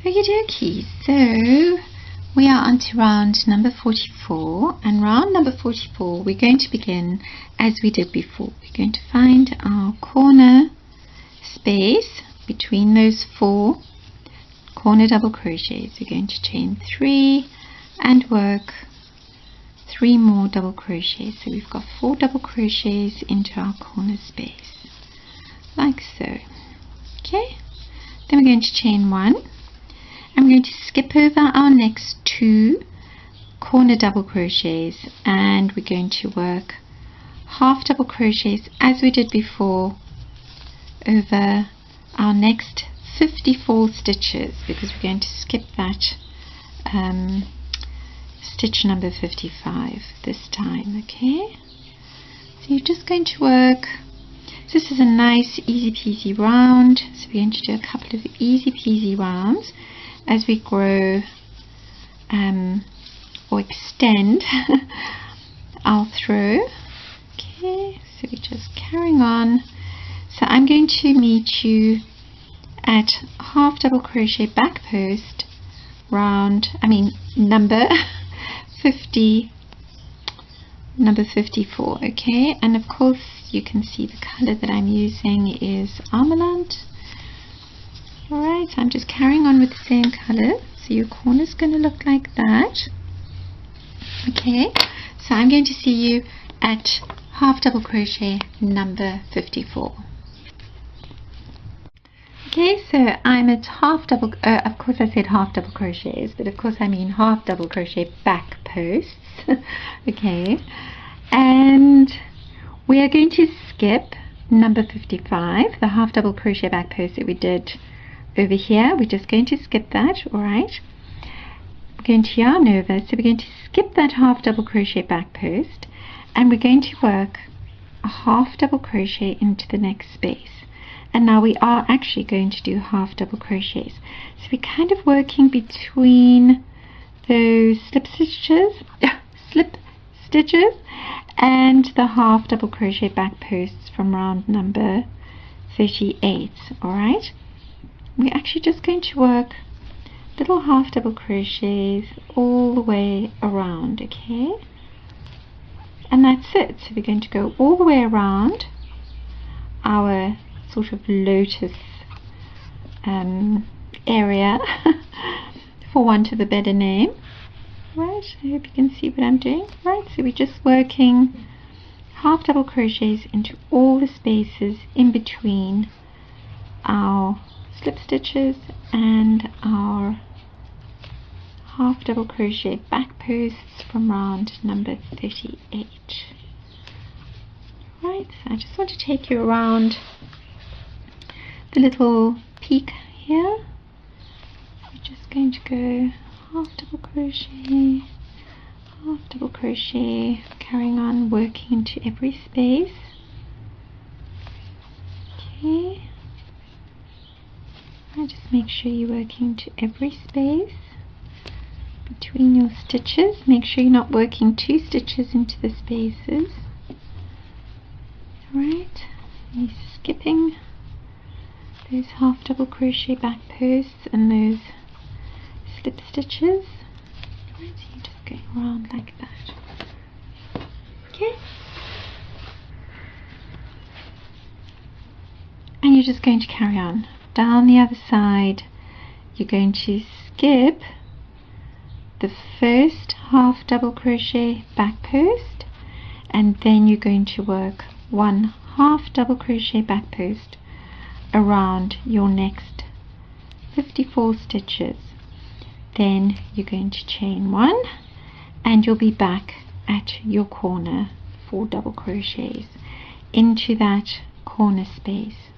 Okie dokie, so we are on to round number 44, and round number 44 we're going to begin as we did before. We're going to find our corner space between those 4 corner double crochets. We're going to chain 3 and work 3 more double crochets. So we've got 4 double crochets into our corner space, like so. Okay, then we're going to chain 1. I'm going to skip over our next 2 corner double crochets, and we're going to work half double crochets as we did before over our next 54 stitches, because we're going to skip that stitch number 55 this time. Okay, so you're just going to work. This is a nice easy peasy round, so we're going to do a couple of easy peasy rounds as we grow or extend our throw. Okay, so we're just carrying on. So I'm going to meet you at half double crochet back post round, number 54. Okay, and of course you can see the color that I'm using is Armoulant. Alright, so I'm just carrying on with the same color, so your corner is going to look like that. Okay, so I'm going to see you at half double crochet number 54. Okay, so I'm at half double, of course I said half double crochets, but of course I mean half double crochet back posts. Okay, and we are going to skip number 55, the half double crochet back post that we did over here. We're just going to skip that. Alright, we're going to yarn over, so we're going to skip that half double crochet back post, and we're going to work a half double crochet into the next space. And now we are actually going to do half double crochets, so we're kind of working between those slip stitches and the half double crochet back posts from round number 38. Alright, we're actually just going to work little half double crochets all the way around. Okay, and that's it. So we're going to go all the way around our sort of lotus area for want of a better name. Right, I hope you can see what I'm doing. Right, so we're just working half double crochets into all the spaces in between our slip stitches and our half double crochet back posts from round number 38. Right, so I just want to take you around the little peak here. We're just going to go half double crochet, carrying on working into every space. Okay, and just make sure you're working into every space between your stitches. Make sure you're not working 2 stitches into the spaces. Alright, you're skipping those half double crochet back posts and those slip stitches. Alright, so you're just going around like that. Okay, and you're just going to carry on down the other side. You're going to skip the first half double crochet back post, and then you're going to work 1 half double crochet back post around your next 54 stitches. Then you're going to chain 1 and you'll be back at your corner 4 double crochets into that corner space.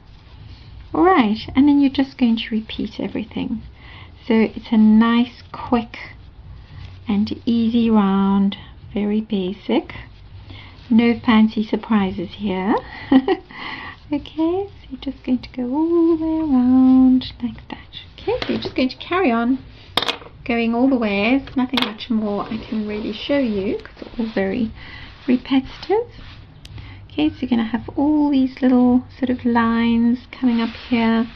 Alright, and then you're just going to repeat everything. So it's a nice quick and easy round, very basic, no fancy surprises here. Okay, so you're just going to go all the way around like that. Okay, so you're just going to carry on going all the way. There's nothing much more I can really show you because it's all very repetitive. Okay, so you're going to have all these little sort of lines coming up here.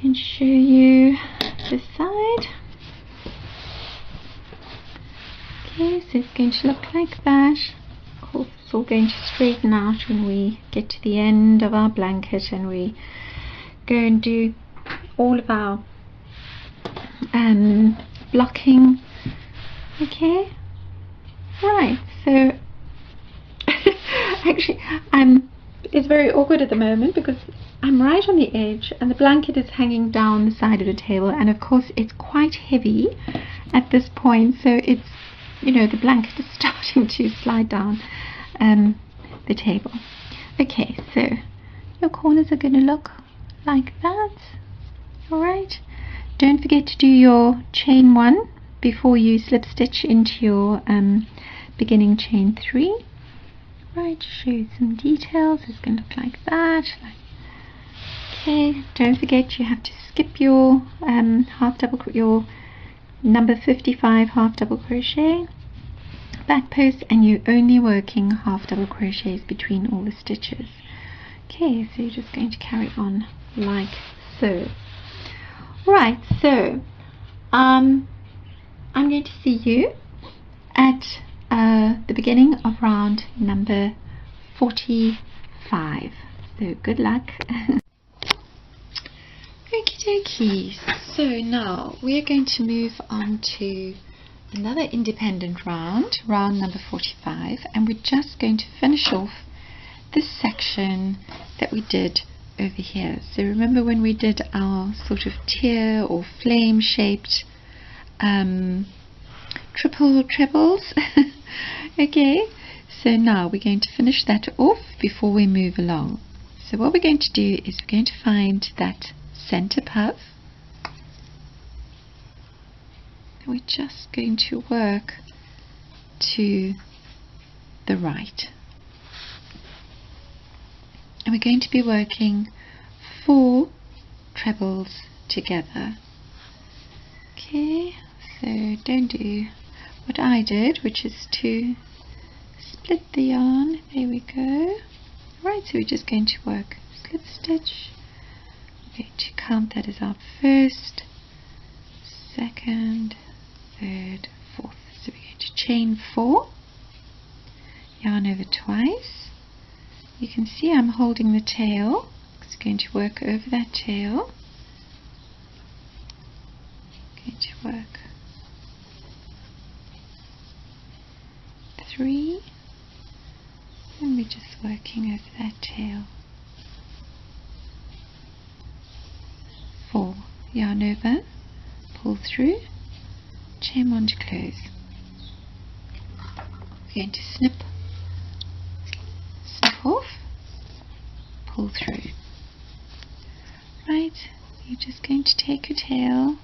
And show you this side. Okay, so it's going to look like that. Of course, it's all going to straighten out when we get to the end of our blanket and we go and do all of our blocking. Okay, right, so actually it's very awkward at the moment because I'm right on the edge and the blanket is hanging down the side of the table, and of course it's quite heavy at this point, so it's, you know, the blanket is starting to slide down the table. Okay, so your corners are going to look like that. Alright, don't forget to do your chain 1 before you slip stitch into your beginning chain 3. Right, show you some details. It's going to look like that. Okay, don't forget you have to skip your your number 55 half double crochet back post, and you're only working half double crochets between all the stitches. Okay, so you're just going to carry on like so. Right, so I'm going to see you at the beginning of round number 45. So good luck. Okie dokie. So now we are going to move on to another independent round, round number 45, and we're just going to finish off this section that we did over here. So remember when we did our sort of tear or flame shaped triple trebles? Okay, so now we're going to finish that off before we move along. So what we're going to do is we're going to find that center puff, and we're just going to work to the right. And we're going to be working 4 trebles together. Okay, so don't do what I did, which is to split the yarn. There we go. Right, so we're just going to work slip stitch. We're going to count that as our first, second, third, fourth. So we're going to chain 4, yarn over twice. You can see I'm holding the tail, because we're going to work over that tail. Going to work 3, and we're just working over that tail. 4, yarn over, pull through, chain 1 to close. We're going to snip off, pull through. Right, you're just going to take your tail,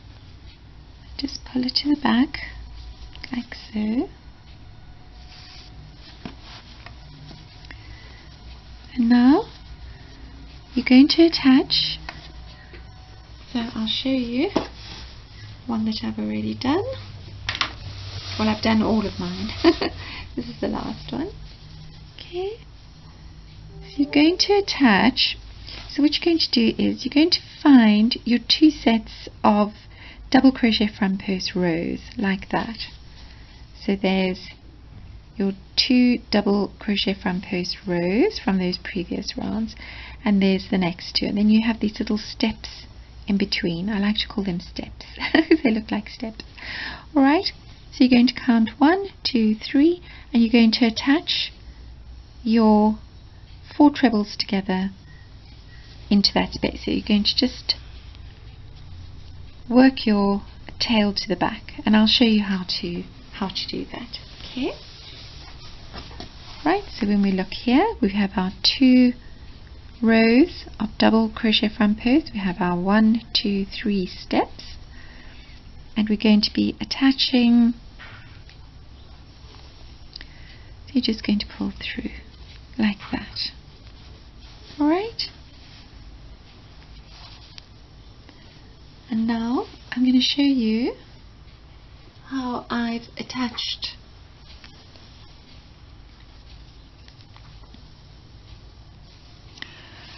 just pull it to the back, like so. And now you're going to attach, so I'll show you one that I've already done. Well, I've done all of mine. This is the last one. Okay. So you're going to attach, so what you're going to do is you're going to find your 2 sets of double crochet front post rows like that. So there's your 2 double crochet front post rows from those previous rounds, and there's the next 2, and then you have these little steps in between. I like to call them steps because they look like steps. Alright, so you're going to count 1, 2, 3, and you're going to attach your 4 trebles together into that space. So you're going to just work your tail to the back, and I'll show you how to do that. Okay. Right, so when we look here, we have our 2 rows of double crochet front post. We have our 1, 2, 3 steps, and we're going to be attaching. So you're just going to pull through like that. Alright, and now I'm going to show you how I've attached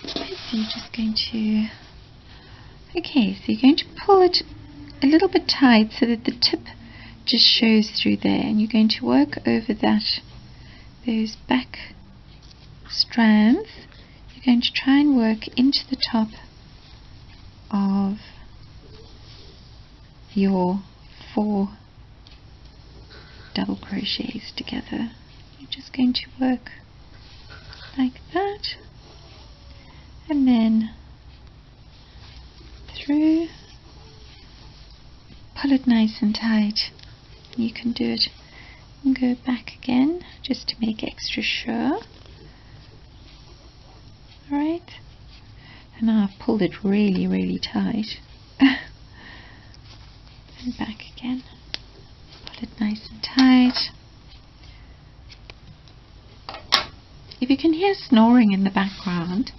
so you're just going to Okay, so you're going to pull it a little bit tight so that the tip just shows through there, and you're going to work over those back strands. You're going to try and work into the top of your 4 double crochets together. You're just going to work like that, and then through, pull it nice and tight. You can do it and go back again just to make extra sure. Alright, and now I've pulled it really, really tight. And back again. Pull it nice and tight. If you can hear snoring in the background,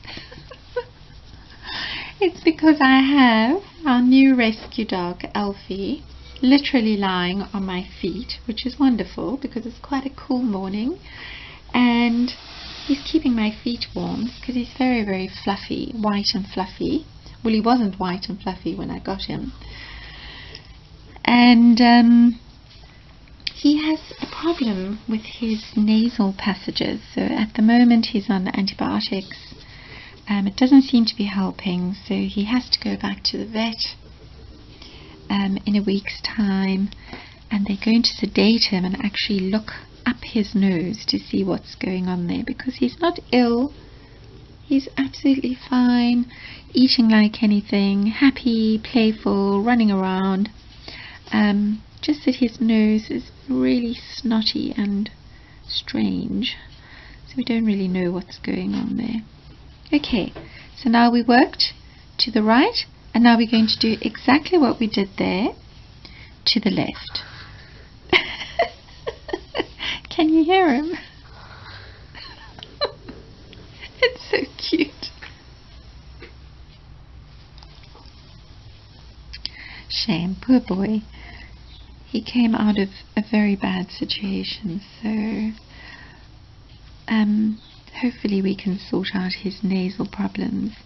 it's because I have our new rescue dog, Alfie, literally lying on my feet, which is wonderful because it's quite a cool morning, and he's keeping my feet warm because he's very, very fluffy, white and fluffy. Well, he wasn't white and fluffy when I got him. And he has a problem with his nasal passages, so at the moment he's on antibiotics. It doesn't seem to be helping, so he has to go back to the vet in a week's time, and they're going to sedate him and actually look up his nose to see what's going on there, because he's not ill. He's absolutely fine, eating like anything, happy, playful, running around. Just that his nose is really snotty and strange, so we don't really know what's going on there. Okay, so now we worked to the right, and now we're going to do exactly what we did there to the left. Can you hear him? It's so cute. Shame, poor boy. He came out of a very bad situation, so hopefully we can sort out his nasal problems.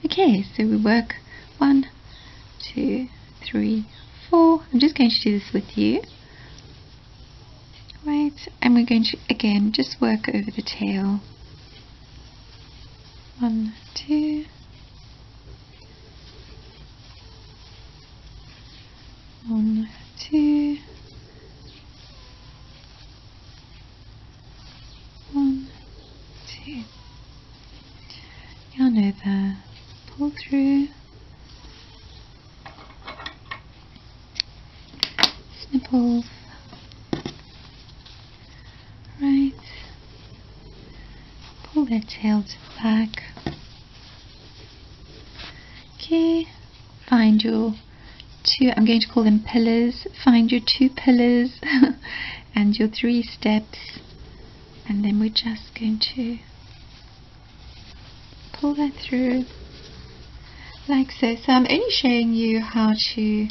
Okay, so we work 1, 2, 3, 4. I'm just going to do this with you. Right, and we're going to again just work over the tail. 1, 2. 1, 2. 1, 2. Y'all know the pull through, snipples, right, pull their tail to the back. Okay, find your 2, I'm going to call them pillars, find your 2 pillars and your 3 steps, and then we're just going to pull that through like so. So I'm only showing you how to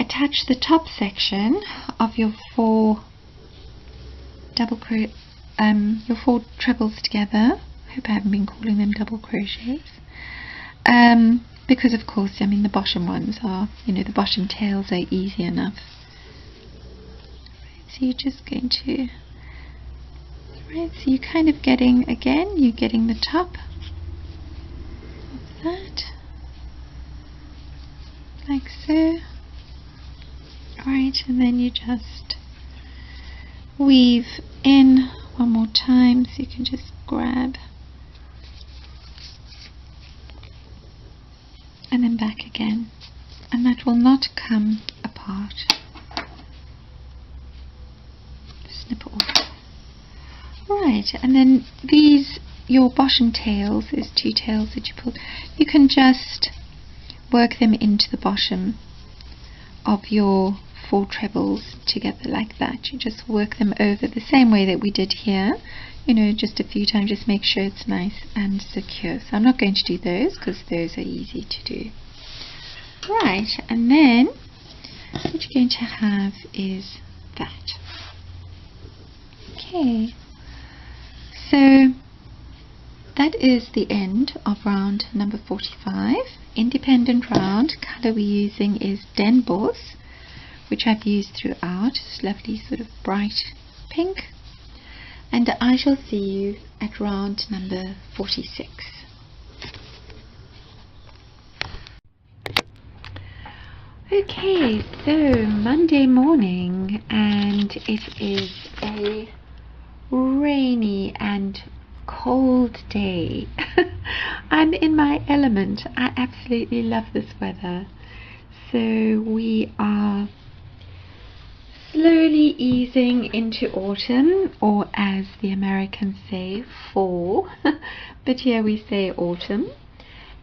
attach the top section of your 4 your 4 trebles together. I hope I haven't been calling them double crochets. Because of course, I mean, the bottom ones are, the bottom tails are easy enough. Right, so you're just going to, right, so you're kind of getting, again, you're getting the top of that, like so. Right, and then you just weave in one more time, so you can just grab and then back again, and that will not come apart. Snip it off. Right, and then these, your bottom tails, those 2 tails that you pulled, you can just work them into the bottom of your 4 trebles together like that. You just work them over the same way that we did here, just a few times, just make sure it's nice and secure. So I'm not going to do those because those are easy to do. Right, and then what you're going to have is that. Okay, so that is the end of round number 45. Independent round. Color we're using is Den Bosch, which I've used throughout. It's lovely sort of bright pink. And I shall see you at round number 46. Okay, so Monday morning, and it is a rainy and cold day. I'm in my element. I absolutely love this weather. So we are slowly easing into autumn, or as the Americans say, fall. But here we say autumn.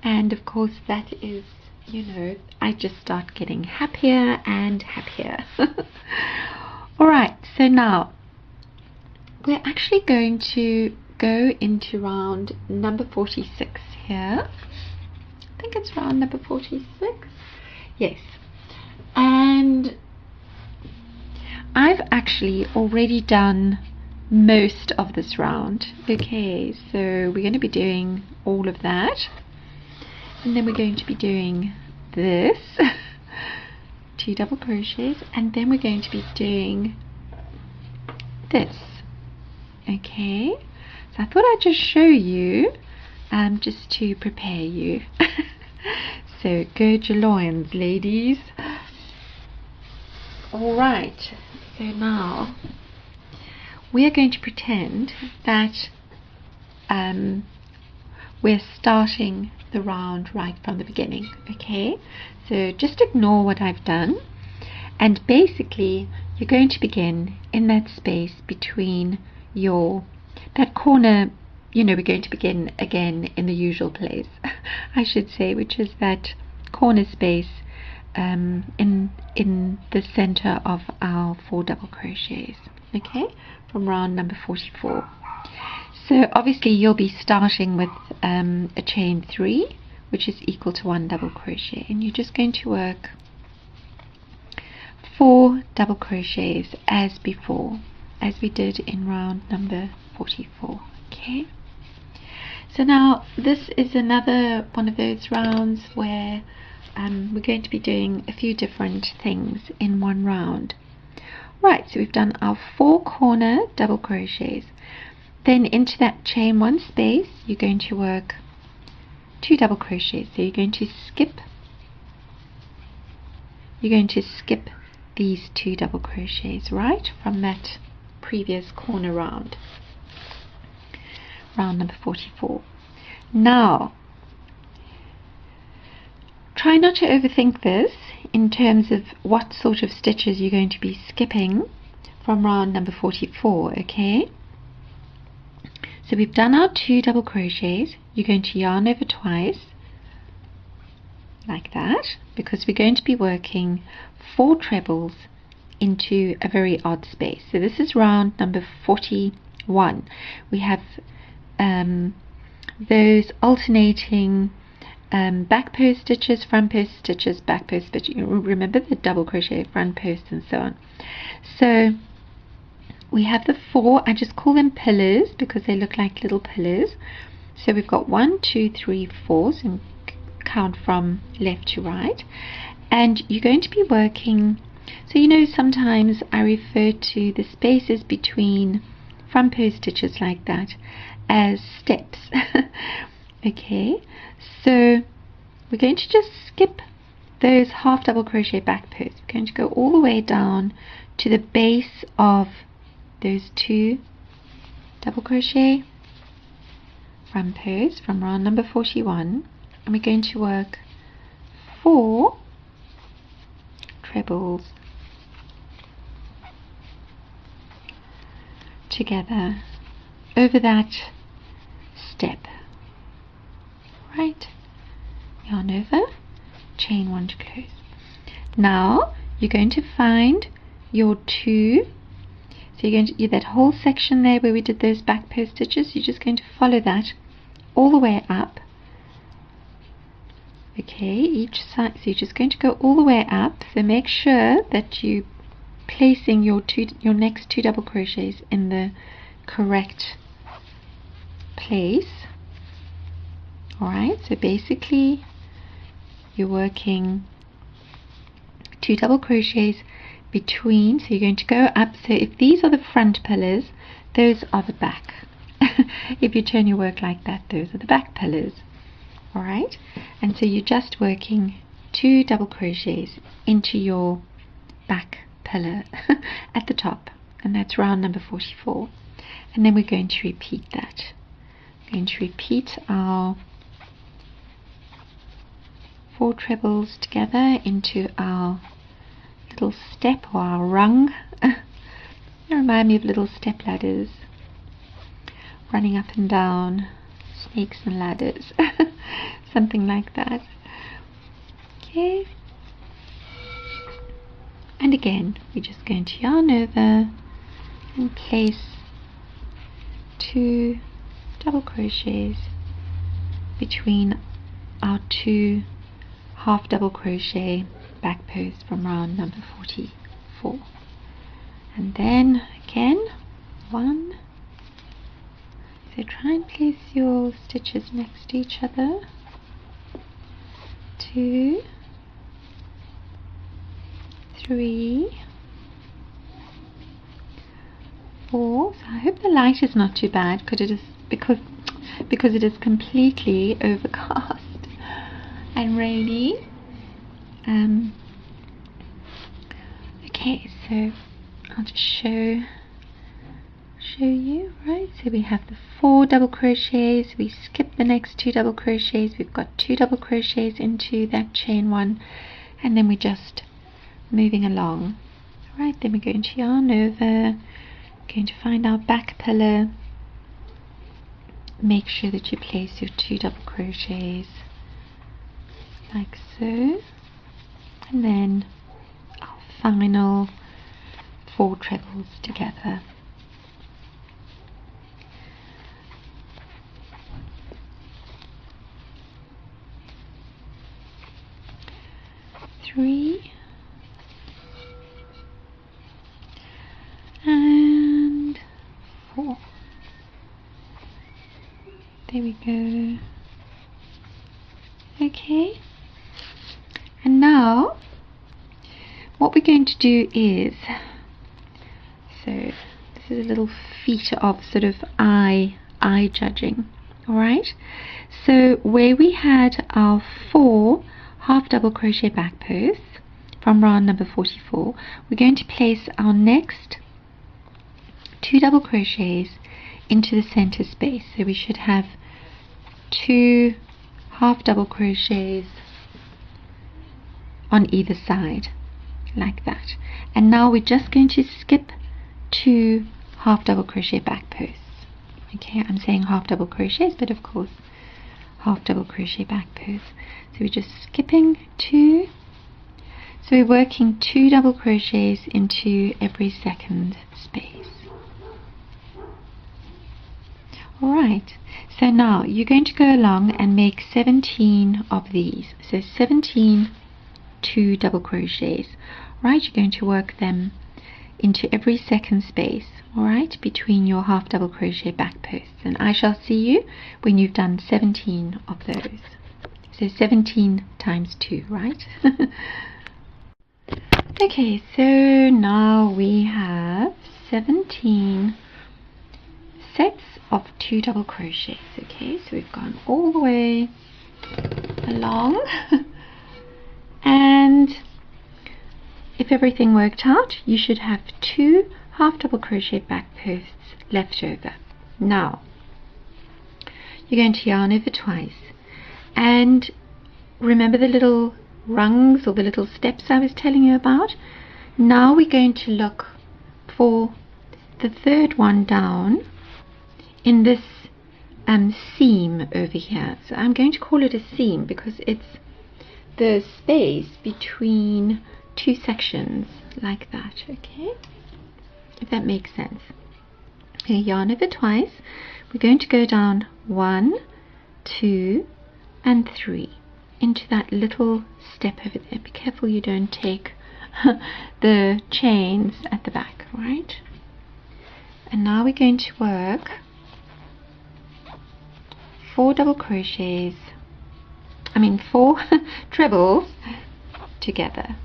And of course that is, you know, I just start getting happier and happier. Alright, so now we're actually going to go into round number 46 here. I think it's round number 46. Yes. And I've actually already done most of this round. Okay, so we're going to be doing all of that. And then we're going to be doing this. 2 double crochets. And then we're going to be doing this. Okay, so I thought I'd just show you, just to prepare you. So gird your loins, ladies. Alright, so now we are going to pretend that we're starting the round right from the beginning. Okay, so just ignore what I've done, and basically you're going to begin in that space between that corner. You know, we're going to begin again in the usual place, I should say, which is that corner space in the center of our 4 double crochets. Okay, from round number 44. So obviously you'll be starting with a chain 3, which is equal to 1 double crochet, and you're just going to work 4 double crochets as before, as we did in round number 44. Okay, so now this is another one of those rounds where we're going to be doing a few different things in one round. Right, so we've done our 4 corner double crochets. Then into that chain 1 space you're going to work 2 double crochets. So you're going to skip these 2 double crochets right from that previous corner round number 44. Now try not to overthink this in terms of what sort of stitches you're going to be skipping from round number 44. Okay, so we've done our 2 double crochets. You're going to yarn over twice like that, because we're going to be working 4 trebles into a very odd space. So this is round number 41. We have those alternating back post stitches, front post stitches, back post stitches. Remember the double crochet, front post, and so on. So we have the 4, I just call them pillars because they look like little pillars. So we've got 1, 2, 3, 4, so count from left to right. And you're going to be working, so you know sometimes I refer to the spaces between front post stitches like that as steps. Okay, so we're going to just skip those half double crochet back posts. We're going to go all the way down to the base of those 2 double crochet front posts from round number 41, and we're going to work 4 trebles together over that step. Right, yarn over, chain 1 to close. Now you're going to find your 2, so you're going to, that whole section there where we did those back post stitches, you're just going to follow that all the way up. Okay, each side, so you're just going to go all the way up, so make sure that you placing your next 2 double crochets in the correct place. Alright, so basically you're working 2 double crochets between, so you're going to go up, so if these are the front pillars, those are the back. If you turn your work like that, those are the back pillars. Alright, and so you're just working 2 double crochets into your back pillar at the top, and that's round number 44. And then we're going to repeat that. We're going to repeat our 4 trebles together into our little step, or our rung. They remind me of little step ladders, running up and down, snakes and ladders, something like that. Okay, and again we're just going to yarn over and place 2 double crochets between our 2 half double crochet back posts from round number 44, and then again 1. So try and place your stitches next to each other. 2, 3, 4. So I hope the light is not too bad, because it is completely overcast and rainy. Okay, so I'll just show you, right? So we have the 4 double crochets, we skip the next 2 double crochets, we've got 2 double crochets into that chain 1, and then we're just moving along. Alright, then we're going to yarn over, going to find our back pillar, make sure that you place your 2 double crochets like so, and then our final 4 trebles together. Three and 4. There we go. Okay, and now what we're going to do is, so this is a little feature of sort of eye judging. Alright, so where we had our 4 half double crochet back posts from round number 44, we're going to place our next 2 double crochets into the center space. So we should have 2 half double crochets on either side like that, and now we're just going to skip 2 half double crochet back posts. Okay, I'm saying half double crochets, but of course half double crochet back posts. So we're just skipping 2, so we're working 2 double crochets into every second space. Alright, so now you're going to go along and make 17 of these, so 17 2 double crochets. Right, you're going to work them into every second space, alright, between your half double crochet back posts, and I shall see you when you've done 17 of those. So 17 times 2, right? Okay, so now we have 17 sets of 2 double crochets. Okay, so we've gone all the way along and if everything worked out, you should have 2 half double crochet back posts left over. Now you're going to yarn over twice, and remember the little rungs or the little steps I was telling you about? Now we're going to look for the third one down in this seam over here. So I'm going to call it a seam because it's the space between 2 sections like that, okay, if that makes sense. Okay, yarn over twice. We're going to go down 1, 2 and 3 into that little step over there. Be careful you don't take the chains at the back, right? And now we're going to work 4 double crochets, I mean 4 trebles together.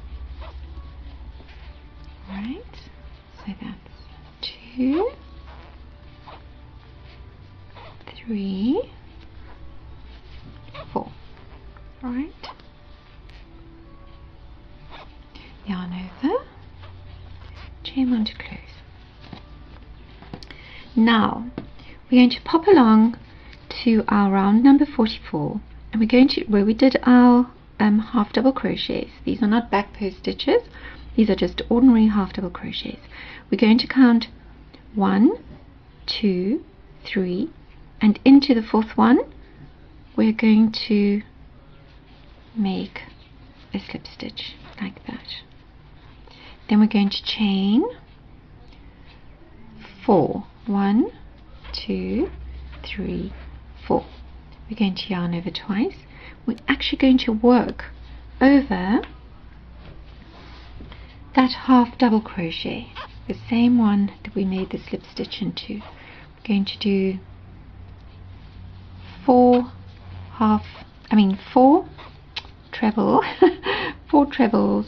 Right, so that's 2, 3, 4. Alright, yarn over, chain 1 to close. Now we're going to pop along to our round number 44, and we're going to, where we did our half double crochets. These are not back post stitches, these are just ordinary half double crochets. We're going to count 1, 2, 3, and into the 4th one we're going to make a slip stitch like that. Then we're going to chain 4. 1, 2, 3, 4. We're going to yarn over twice. We're actually going to work over that half double crochet, the same one that we made the slip stitch into. We're going to do 4 treble 4 trebles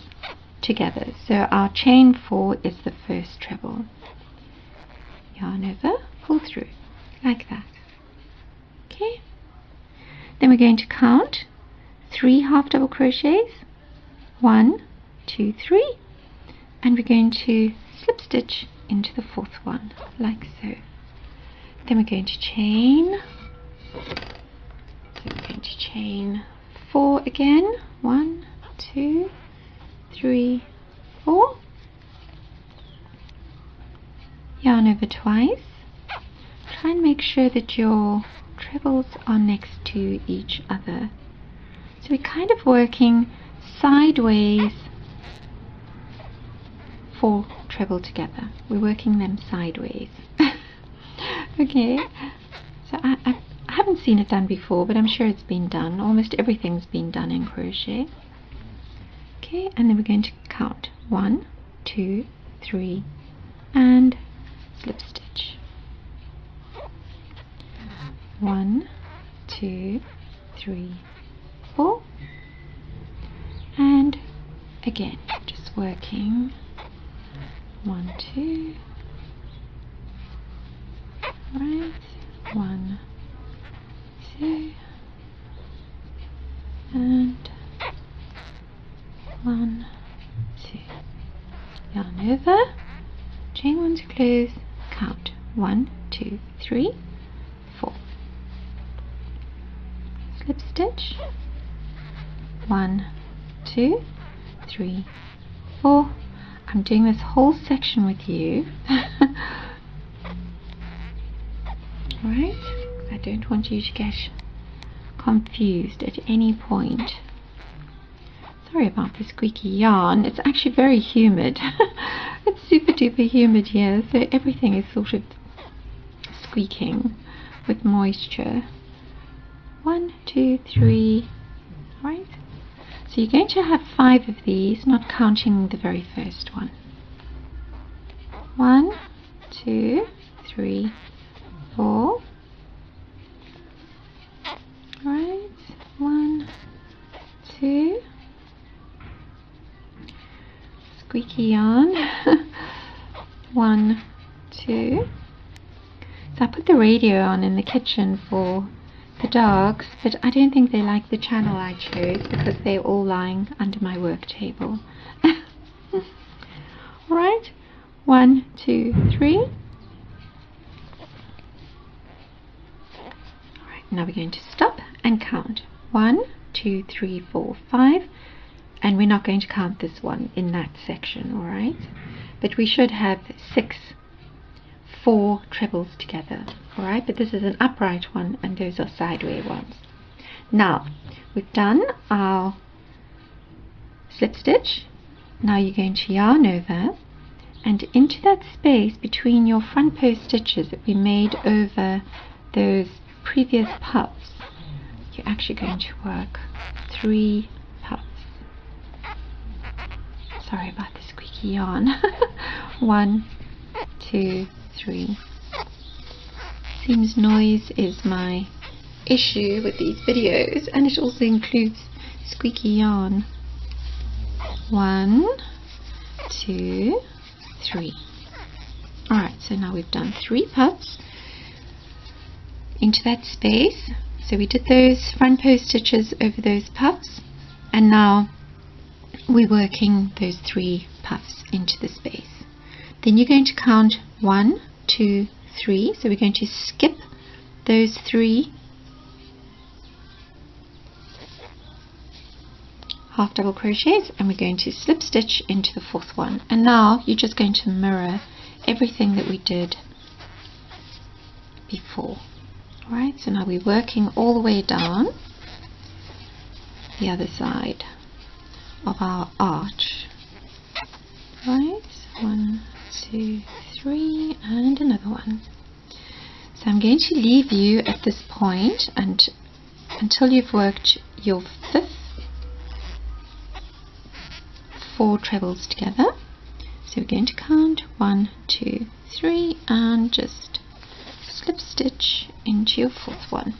together. So our chain 4 is the first treble. Yarn over, pull through like that. Okay, then we're going to count 3 half double crochets, 1, 2, 3, and we're going to slip stitch into the 4th one like so. Then we're going to chain, so we're going to chain 4 again, 1, 2, 3, 4, yarn over twice. Try and make sure that your trebles are next to each other. So we're kind of working sideways 4 treble together. We're working them sideways. Okay, so I haven't seen it done before, but I'm sure it's been done. Almost everything's been done in crochet. Okay, and then we're going to count 1, 2, 3, and slip stitch. 1, 2, 3, 4, and again just working 1, 2, right, 1, 2, and 1, 2. Yarn over, chain 1 to close, count 1, 2, 3, 4. Slip stitch, 1, 2, 3, 4. I'm doing this whole section with you. Alright, I don't want you to get confused at any point. Sorry about the squeaky yarn, it's actually very humid. It's super duper humid here, so everything is sort of squeaking with moisture. 1, 2, 3, right? So you're going to have 5 of these, not counting the very first one. 1, 2, 3, 4. Right, 1, 2. Squeaky yarn. 1, 2. So I put the radio on in the kitchen for the dogs, but I don't think they like the channel I chose because they're all lying under my work table. Alright, 1, 2, 3. Alright, now we're going to stop and count 1, 2, 3, 4, 5, and we're not going to count this one in that section, alright? But we should have 6 4 trebles together, alright? But this is an upright one and those are sideways ones. Now we've done our slip stitch. Now you're going to yarn over, and into that space between your front post stitches that we made over those previous puffs, you're actually going to work 3 puffs. Sorry about the squeaky yarn. 1, 2, 3. Seems noise is my issue with these videos, and it also includes squeaky yarn. 1, 2, 3. Alright, so now we've done 3 puffs into that space. So we did those front post stitches over those puffs, and now we're working those 3 puffs into the space. Then you're going to count 1, 2, 3. So we're going to skip those 3 half double crochets, and we're going to slip stitch into the 4th one. And now you're just going to mirror everything that we did before. Alright, so now we're working all the way down the other side of our arch. Right, 1, 2, 3, and another one. So I'm going to leave you at this point and until you've worked your 5th 4 trebles together. So we're going to count 1, 2, 3, and just slip stitch into your 4th one.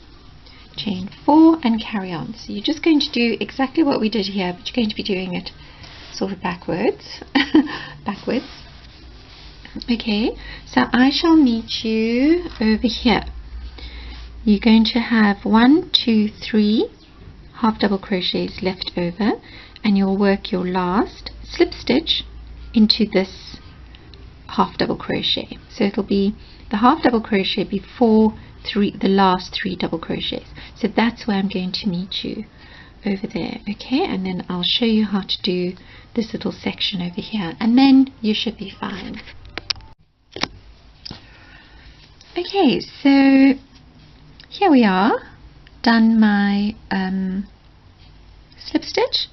Chain 4 and carry on. So you're just going to do exactly what we did here, but you're going to be doing it sort of backwards. Backwards. Okay, so I shall meet you over here. You're going to have 1, 2, 3 half double crochets left over, and you'll work your last slip stitch into this half double crochet. So it'll be the half double crochet before the last 3 double crochets. So that's where I'm going to meet you, over there. Okay, and then I'll show you how to do this little section over here, and then you should be fine. Okay, so here we are, done my slip stitch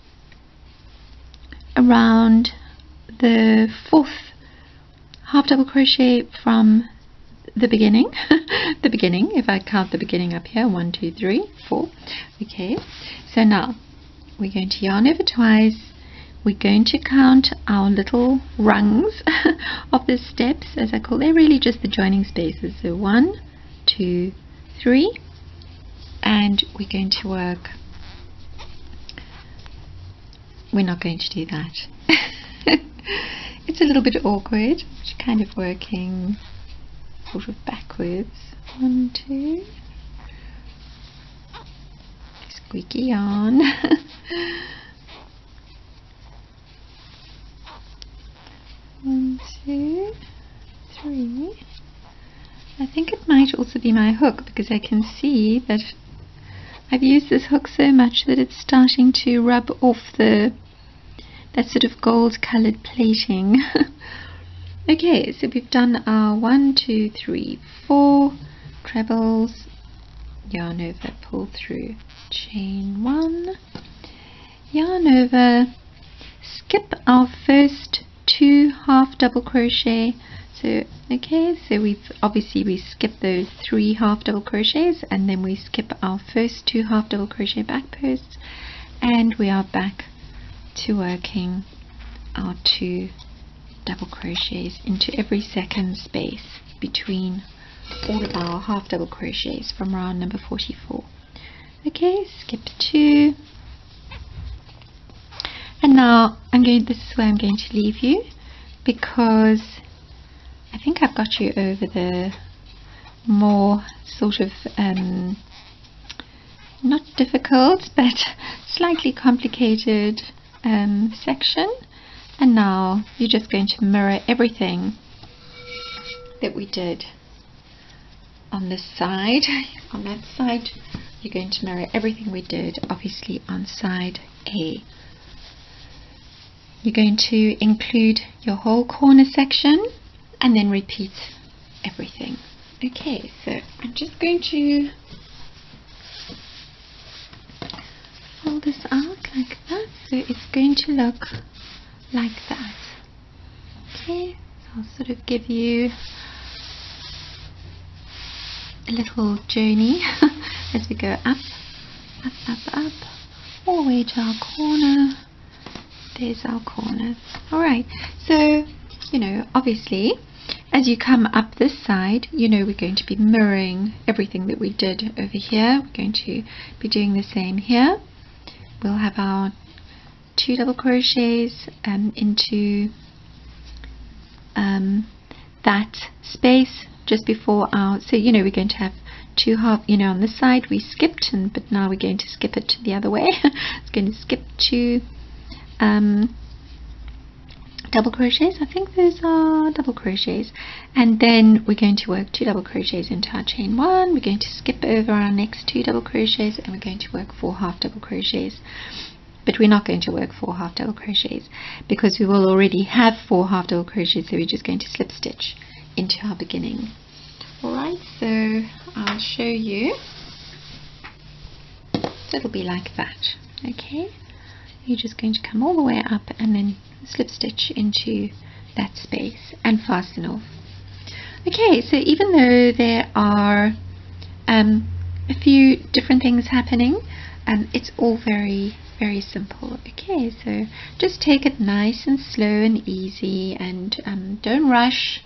around the 4th half double crochet from the beginning. The beginning, if I count the beginning up here, 1, 2, 3, 4. Okay, so now we're going to yarn over twice. We're going to count our little rungs of the steps, as I call them. They're really just the joining spaces. So 1, 2, 3, and we're going to work. We're not going to do that. It's a little bit awkward. Just kind of working sort of backwards. 1, 2. Squeaky yarn. 1, 2, 3. I think it might also be my hook, because I can see that I've used this hook so much that it's starting to rub off that sort of gold colored plating. Okay, so we've done our 1, 2, 3, 4 trebles, yarn over, pull through, chain 1, yarn over, skip our first 2 half double crochet. So okay, so we skip those 3 half double crochets, and then we skip our first 2 half double crochet back posts, and we are back to working our 2 double crochets into every second space between all of our half double crochets from round number 44. Okay, skip 2, and now this is where I'm going to leave you, because I think I've got you over the more sort of not difficult but slightly complicated section, and now you're just going to mirror everything that we did on this side. On that side you're going to mirror everything we did, obviously, on side A. You're going to include your whole corner section and then repeat everything. Okay, so I'm just going to fold this out like that, so it's going to look like that. Okay, so I'll sort of give you a little journey as we go up, up, up, up, all the way to our corner. There's our corner. Alright, so obviously as you come up this side, you know we're going to be mirroring everything that we did over here. We're going to be doing the same here. We'll have our 2 double crochets into that space just before our, so you know we're going to have 2 half, you know, on this side we skipped, but now we're going to skip it the other way. It's going to skip 2 double crochets. I think those are double crochets, and then we're going to work 2 double crochets into our chain 1. We're going to skip over our next 2 double crochets, and we're going to work 4 half double crochets. But we're not going to work 4 half double crochets because we will already have 4 half double crochets, so we're just going to slip stitch into our beginning. Alright, so I'll show you. So it'll be like that. Okay, you're just going to come all the way up and then slip stitch into that space and fasten off. Okay, so even though there are a few different things happening, it's all very simple. Okay, so just take it nice and slow and easy, and don't rush,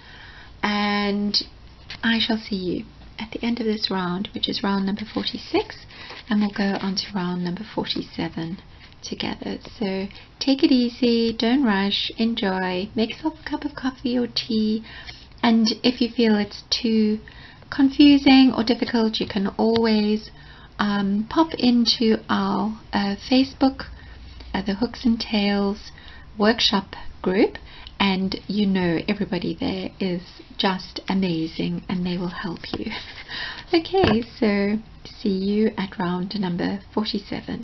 and I shall see you at the end of this round, which is round number 46, and we'll go on to round number 47 together. So take it easy, don't rush, enjoy, make yourself a cup of coffee or tea, and if you feel it's too confusing or difficult, you can always pop into our Facebook, the Hooks and Tails workshop group, and you know everybody there is just amazing and they will help you. Okay, so see you at round number 47.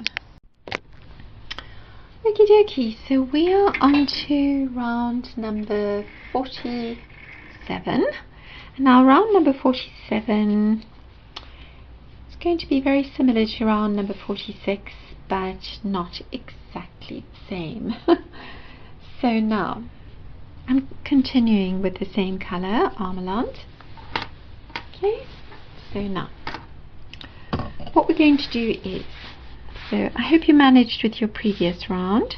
Okie dokie, so we are on to round number 47. Now round number 47 is going to be very similar to round number 46, but not exactly the same. So now I'm continuing with the same color, Armland. Okay, so now what we're going to do is, so I hope you managed with your previous round.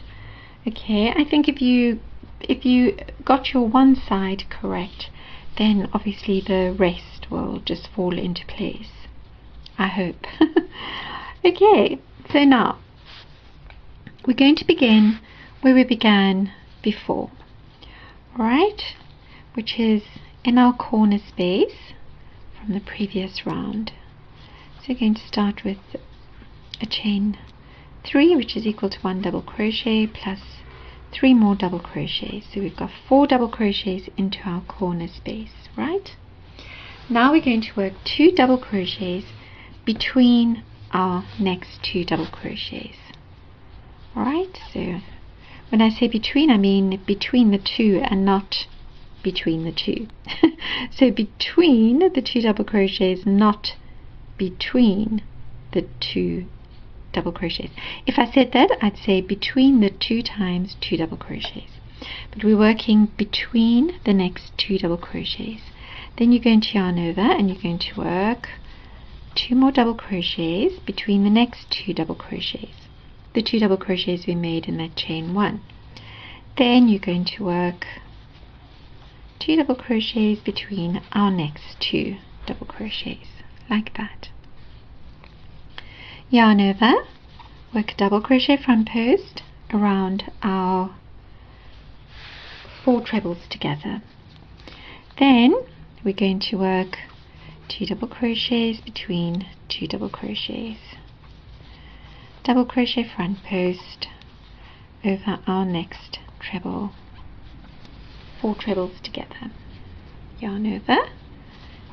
Okay, I think if you got your one side correct, then obviously the rest will just fall into place. I hope. Okay, so now we're going to begin where we began before. Alright, which is in our corner space from the previous round. So we're going to start with a chain 3, which is equal to 1 double crochet plus 3 more double crochets. So we've got 4 double crochets into our corner space, right? Now we're going to work 2 double crochets between our next 2 double crochets. Alright, so when I say between, I mean between the 2 and not between the 2. So between the 2 double crochets, not between the 2 double crochets. If I said that, I'd say between the 2 times 2 double crochets. But we're working between the next 2 double crochets. Then you're going to yarn over and you're going to work 2 more double crochets between the next 2 double crochets. The 2 double crochets we made in that chain 1. Then you're going to work 2 double crochets between our next 2 double crochets, like that. Yarn over, work a double crochet front post around our 4 trebles together. Then we're going to work 2 double crochets between 2 double crochets. Double crochet front post over our next treble, 4 trebles together. Yarn over,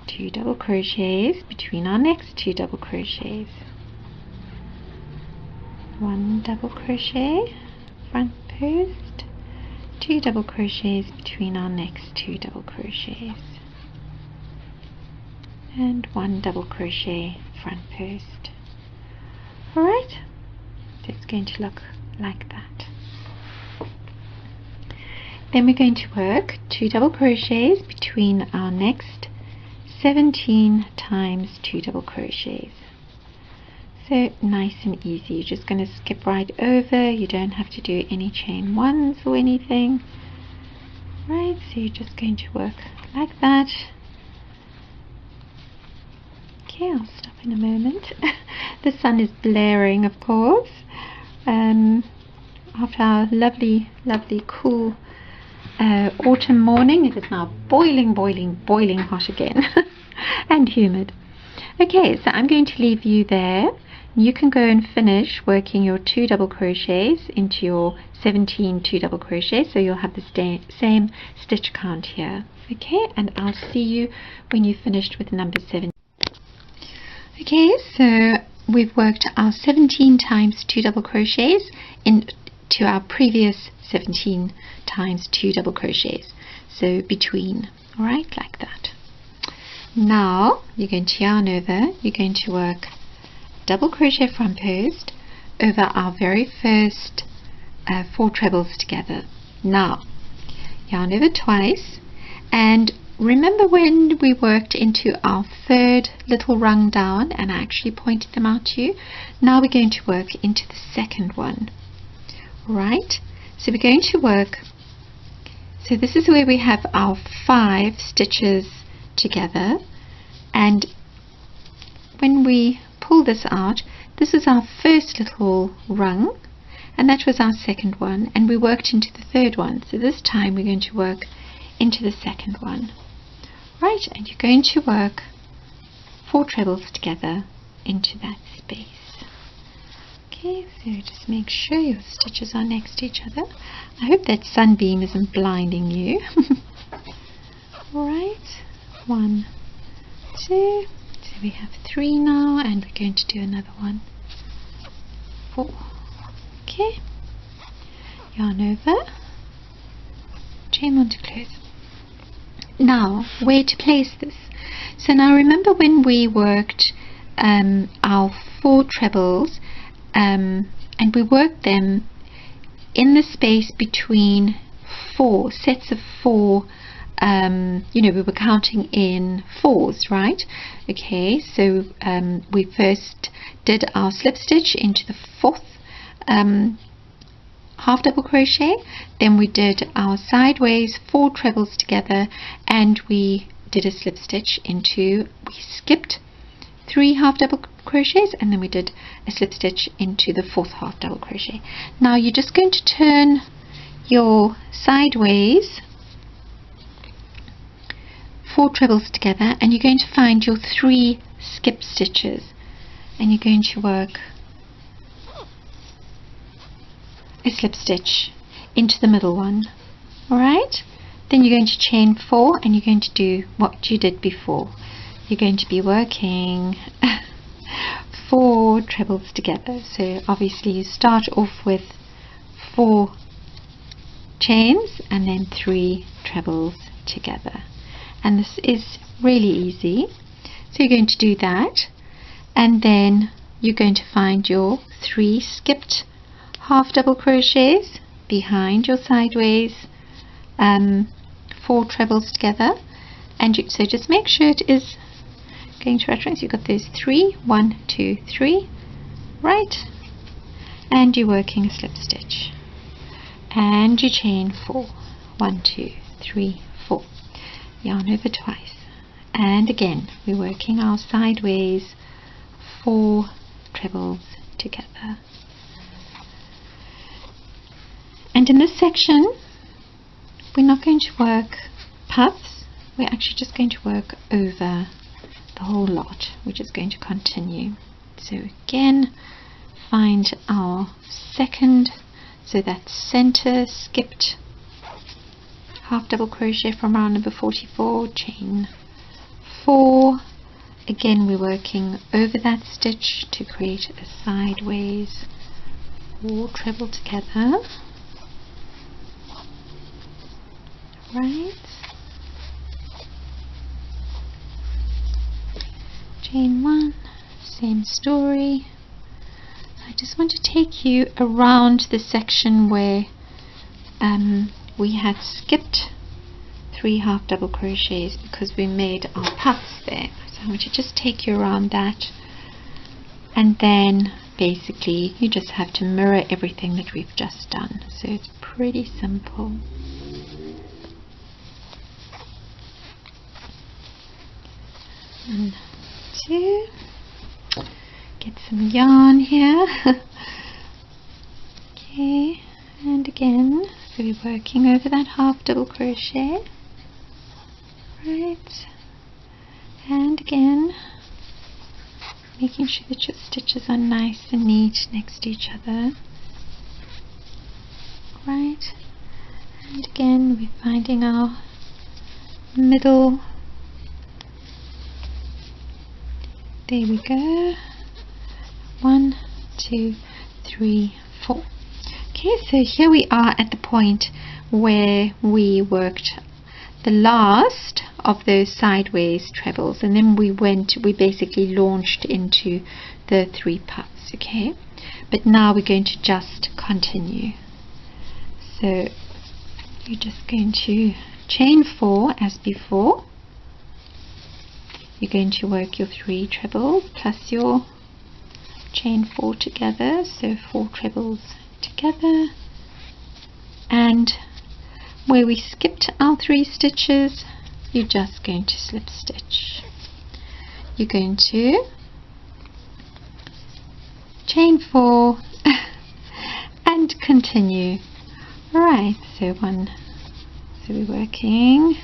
2 double crochets between our next 2 double crochets. 1 double crochet front post, 2 double crochets between our next 2 double crochets, and 1 double crochet front post. Alright, so it's going to look like that. Then we're going to work 2 double crochets between our next 17 times 2 double crochets. So nice and easy, you're just going to skip right over, you don't have to do any chain 1s or anything. Right, so you're just going to work like that. Okay, I'll stop in a moment. The sun is blaring, of course. After our lovely, lovely, cool autumn morning, it is now boiling, boiling, boiling hot again and humid. Okay, so I'm going to leave you there. You can go and finish working your 2 double crochets into your 17 2 double crochets, so you'll have the same stitch count here. Okay, and I'll see you when you've finished with number 7. Okay, so we've worked our 17 times 2 double crochets into our previous 17 times 2 double crochets, so between, alright, like that. Now you're going to yarn over, you're going to work double crochet front post over our very first 4 trebles together. Now yarn over twice, and remember when we worked into our third little rung down and I actually pointed them out to you? Now we're going to work into the second one. Right, so we're going to work, so this is where we have our 5 stitches together, and when we pull this out, this is our first little rung, and that was our second one, and we worked into the third one. So this time we're going to work into the second one. Right, and you're going to work 4 trebles together into that space. Okay, so just make sure your stitches are next to each other. I hope that sunbeam isn't blinding you. Alright, 1, 2, so we have 3 now, and we're going to do another one. 4. Okay, yarn over, chain 1 to close. Now, where to place this? So now remember when we worked our 4 trebles, and we worked them in the space between 4 sets of 4. You know, we were counting in 4s, right? Okay, so we first did our slip stitch into the 4th half double crochet, then we did our sideways 4 trebles together, and we did a slip stitch into, we skipped 3 half double crochets, and then we did a slip stitch into the 4th half double crochet. Now you're just going to turn your sideways 4 trebles together, and you're going to find your 3 skip stitches, and you're going to work a slip stitch into the middle one. Alright, then you're going to chain 4, and you're going to do what you did before. You're going to be working 4 trebles together. So obviously you start off with 4 chains and then 3 trebles together, and this is really easy. So you're going to do that, and then you're going to find your 3 skipped half double crochets behind your sideways 4 trebles together, and so just make sure it is going to reference. You've got those 3, 1, 2, 3, right, and you're working a slip stitch, and you chain 4, 1, 2, 3, 4, yarn over twice, and again we're working our sideways 4 trebles together. And in this section we're not going to work puffs, we're actually just going to work over the whole lot. We're just going to continue. So again, find our second, so that's center skipped half double crochet from round number 44, chain 4, again we're working over that stitch to create a sideways 4 treble together. Right, chain 1, same story. I just want to take you around the section where we had skipped 3 half double crochets because we made our puffs there. So I want to just take you around that, and then basically you just have to mirror everything that we've just done. So it's pretty simple. 1, 2. Get some yarn here. Okay, and again, so we're working over that half double crochet, right, and again making sure that your stitches are nice and neat next to each other, right, and again we're finding our middle. There we go. 1, 2, 3, 4. Okay, so here we are at the point where we worked the last of those sideways trebles, and then we basically launched into the 3 puffs. Okay, but now we're going to just continue. So you're just going to chain 4 as before. You're going to work your 3 trebles plus your chain 4 together, so 4 trebles together, and where we skipped our 3 stitches, you're just going to slip stitch. You're going to chain 4 and continue. Right, so we're working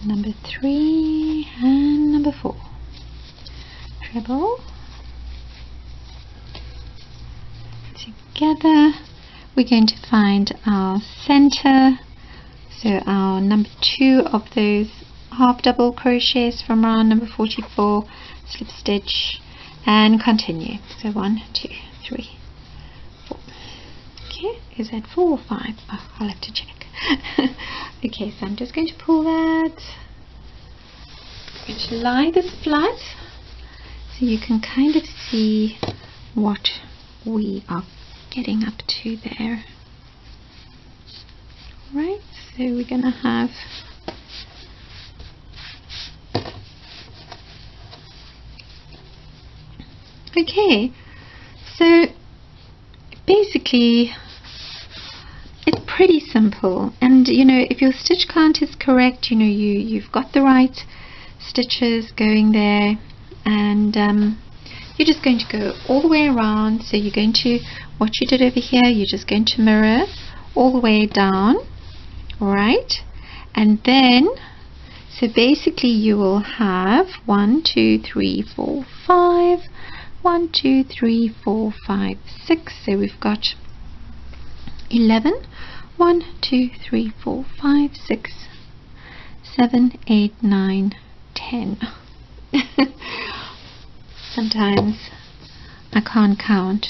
number 3 and number 4. Treble together. We're going to find our center, so our number 2 of those half double crochets from round number 44, slip stitch and continue. So 1, 2, 3, 4. Okay, is that 4 or 5? Oh, I'll have to check. Okay, so I'm just going to pull that. I'm going to lie this flat so you can kind of see what we are getting up to there. Right, so we're going to have okay, so basically it's pretty simple, and you know, if your stitch count is correct, you know, you've got the right stitches going there, and you're just going to go all the way around. So you're going to, what you did over here, you're just going to mirror all the way down, right, and then so basically you will have 1, 2, 3, 4, 5, 1, 2, 3, 4, 5, 6, so we've got 11, 1, 2, 3, 4, 5, 6, 7, 8, 9, 10. Sometimes I can't count.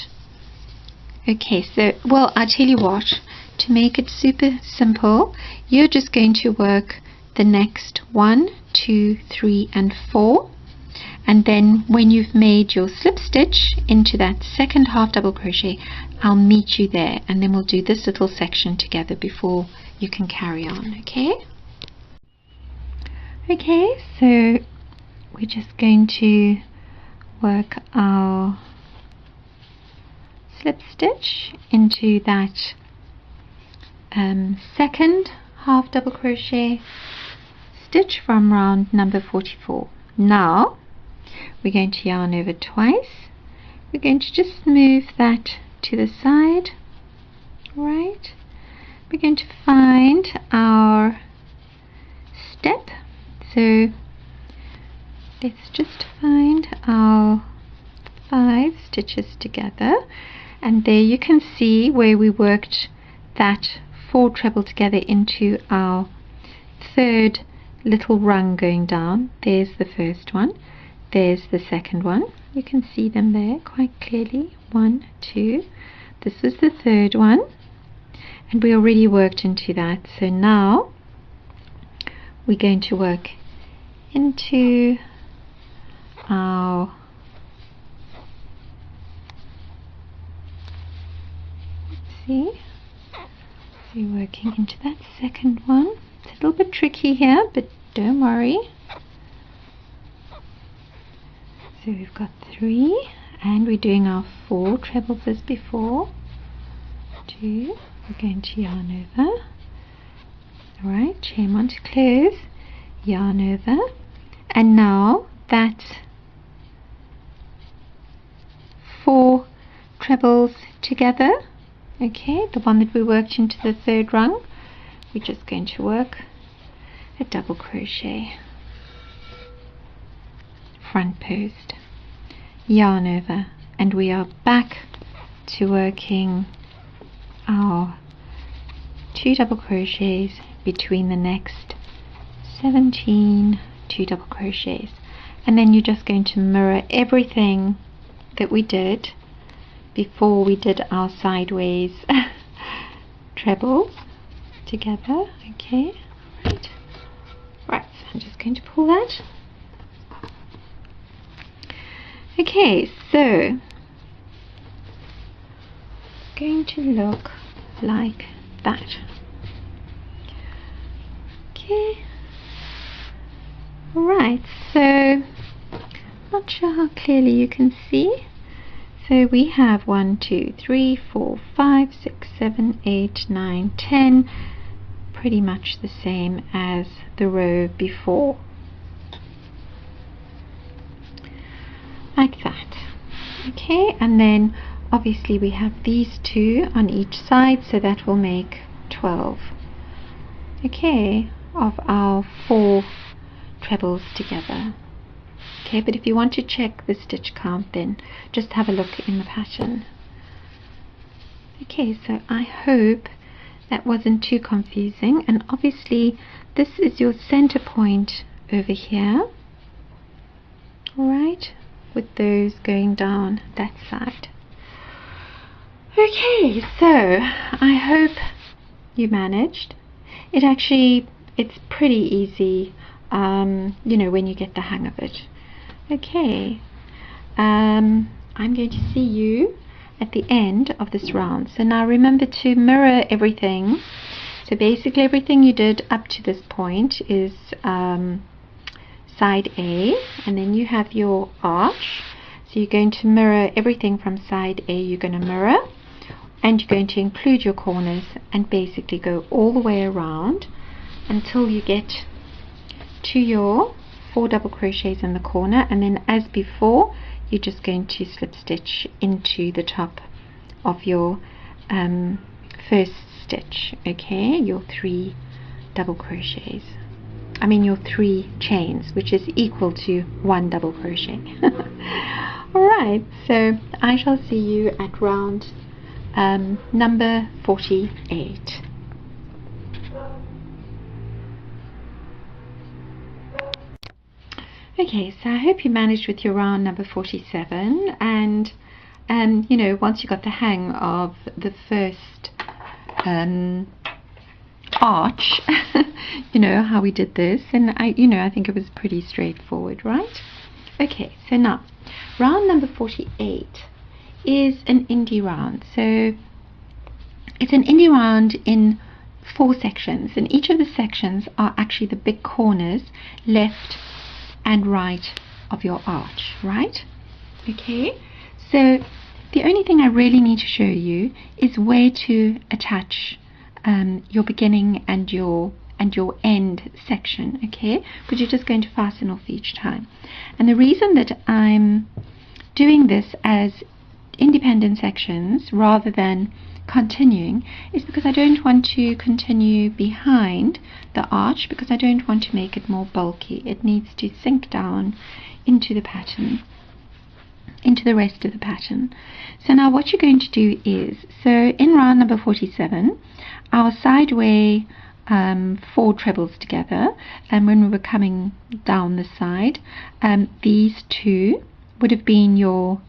Okay, so, well, I'll tell you what, to make it super simple, you're just going to work the next 1, 2, 3, and 4, and then when you've made your slip stitch into that second half double crochet, I'll meet you there, and then we'll do this little section together before you can carry on. Okay? Okay, so we're just going to work our slip stitch into that second half double crochet stitch from round number 44. Now we're going to yarn over twice. We're going to just move that to the side, right? We're going to find our step, so let's just find our 5 stitches together, and there you can see where we worked that 4 treble together into our third little rung going down. There's the first one, there's the second one, you can see them there quite clearly, 1, 2, this was the third one, and we already worked into that. So now we're going to work into our so you're working into that second one. It's a little bit tricky here, but don't worry. So we've got 3, and we're doing our 4 trebles as before. 2, we're going to yarn over. Alright, chain 1 to close, yarn over, And now that's 4 trebles together. Okay, the one that we worked into the 3rd rung, we're just going to work a double crochet, front post, yarn over, and we are back to working our 2 double crochets between the next 17 2 double crochets, and then you're just going to mirror everything that we did before we did our sideways trebles together. Okay, right, so I'm just going to pull that. Okay, so it's going to look like that. Okay, right, so not sure how clearly you can see. So we have 1, 2, 3, 4, 5, 6, 7, 8, 9, 10, pretty much the same as the row before, like that. Okay, and then obviously we have these 2 on each side, so that will make 12, okay, of our 4 trebles together. Okay, but if you want to check the stitch count, then just have a look in the pattern. Okay, so I hope that wasn't too confusing, and obviously this is your center point over here, alright, with those going down that side. Okay, so I hope you managed. It's pretty easy, you know, when you get the hang of it. Okay, I'm going to see you at the end of this round. So now remember to mirror everything. So basically everything you did up to this point is side A, and then you have your arch. So you're going to mirror everything from side A, you're going to mirror, and you're going to include your corners and basically go all the way around until you get to your 4 double crochets in the corner, and then as before you're just going to slip stitch into the top of your first stitch. Okay, your 3 double crochets, I mean your 3 chains, which is equal to 1 double crochet. Alright, so I shall see you at round number 48. Okay, so I hope you managed with your round number 47, and you know, once you got the hang of the first arch, you know how we did this, and I think it was pretty straightforward, right? Okay, so now round number 48 is an indie round. So it's an indie round in 4 sections, and each of the sections are actually the big corners left and right of your arch, right? Okay, so the only thing I really need to show you is where to attach your beginning and your end section, okay, because you're just going to fasten off each time. And the reason that I'm doing this as independent sections rather than continuing is because I don't want to continue behind the arch, because I don't want to make it more bulky. It needs to sink down into the pattern, into the rest of the pattern. So now what you're going to do is, so in round number 47, our sideway 4 trebles together, and when we were coming down the side, these 2 would have been your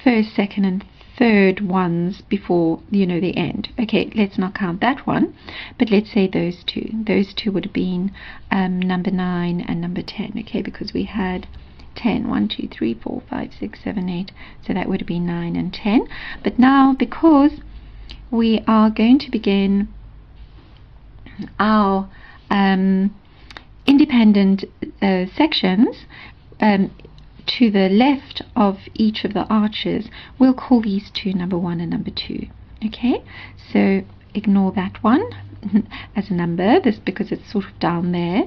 first, second and third ones before, you know, the end. Okay, let's not count that one, but let's say those 2. Those 2 would have been number 9 and number 10, okay, because we had 10, 1, 2, 3, 4, 5, 6, 7, 8, so that would have been 9 and 10. But now, because we are going to begin our independent sections to the left of each of the arches, we'll call these 2 number 1 and number 2. Okay, so ignore that one as a number, this because it's sort of down there.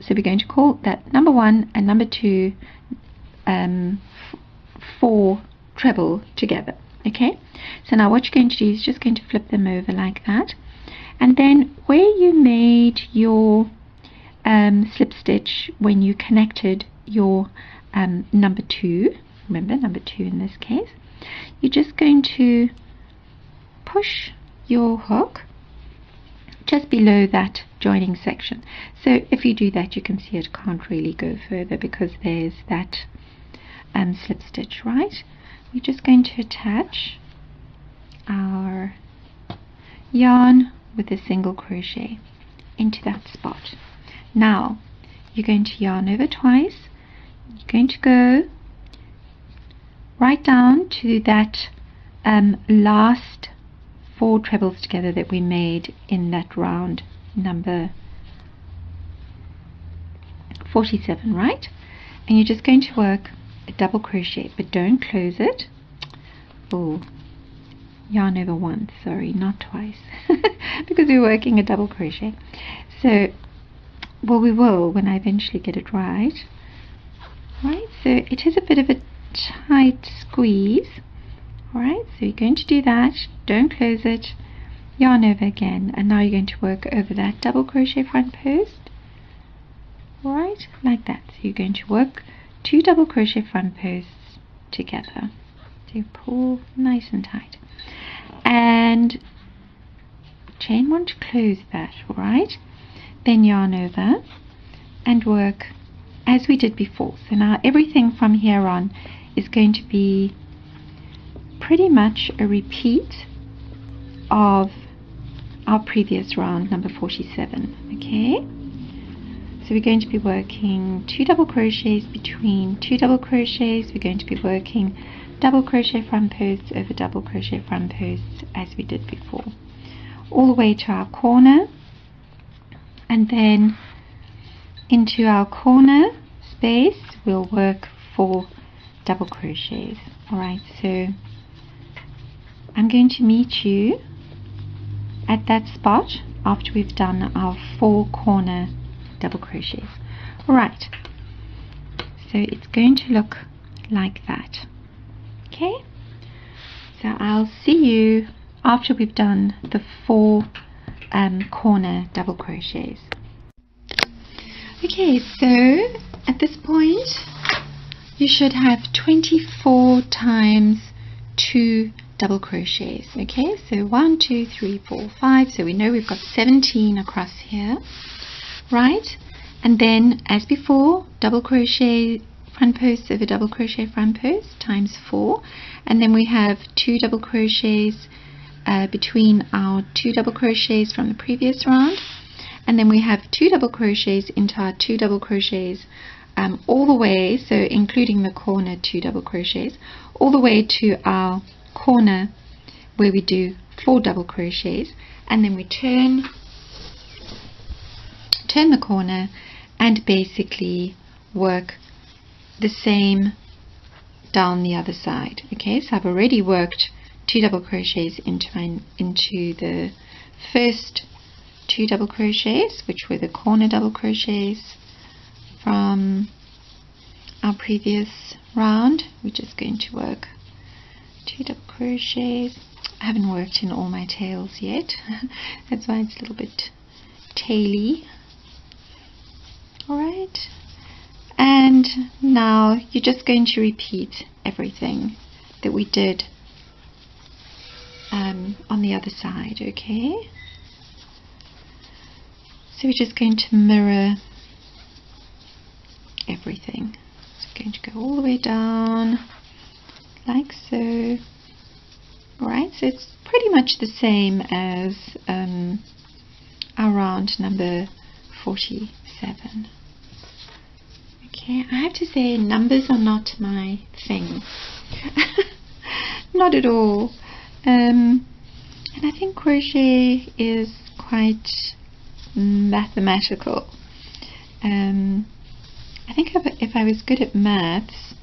So we're going to call that number 1 and number 2 4 treble together. Okay, so now what you're going to do is just going to flip them over like that, and then where you made your slip stitch when you connected your number 2, remember number 2 in this case, you're just going to push your hook just below that joining section. So if you do that, you can see it can't really go further because there's that slip stitch, right? We're just going to attach our yarn with a single crochet into that spot. Now you're going to yarn over twice. You're going to go right down to that last 4 trebles together that we made in that round number 47, right? And you're just going to work a double crochet, but don't close it. Oh, yarn over once, sorry, not twice, because we're working a double crochet. So, well, we will when I eventually get it right. Right, so it is a bit of a tight squeeze. Alright, so you're going to do that, don't close it, yarn over again, and now you're going to work over that double crochet front post. Alright, like that. So you're going to work 2 double crochet front posts together. So you pull nice and tight. And chain 1 to close that, alright? Then yarn over and work as we did before. So now everything from here on is going to be pretty much a repeat of our previous round, number 47. Okay, so we're going to be working 2 double crochets between 2 double crochets. We're going to be working double crochet front posts over double crochet front posts as we did before, all the way to our corner, and then into our corner space we'll work 4 double crochets. Alright, so I'm going to meet you at that spot after we've done our 4 corner double crochets. Alright, so it's going to look like that. Okay, so I'll see you after we've done the 4 corner double crochets. Okay, so at this point you should have 24 times 2 double crochets. Okay, so 1, 2, 3, 4, 5, so we know we've got 17 across here, right? And then as before, double crochet front posts over double crochet front posts times 4, and then we have 2 double crochets between our 2 double crochets from the previous round, and then we have 2 double crochets into our 2 double crochets all the way, so including the corner 2 double crochets, all the way to our corner where we do 4 double crochets, and then we turn the corner and basically work the same down the other side. Okay, so I've already worked 2 double crochets into the first 2 double crochets, which were the corner double crochets from our previous round. We're just going to work 2 double crochets. I haven't worked in all my tails yet, that's why it's a little bit taily. Alright, and now you're just going to repeat everything that we did on the other side. Okay, so we're just going to mirror everything. So we're going to go all the way down like so. Alright, so it's pretty much the same as our round number 47. Okay, I have to say numbers are not my thing. Not at all. And I think crochet is quite mathematical. I think if I was good at maths,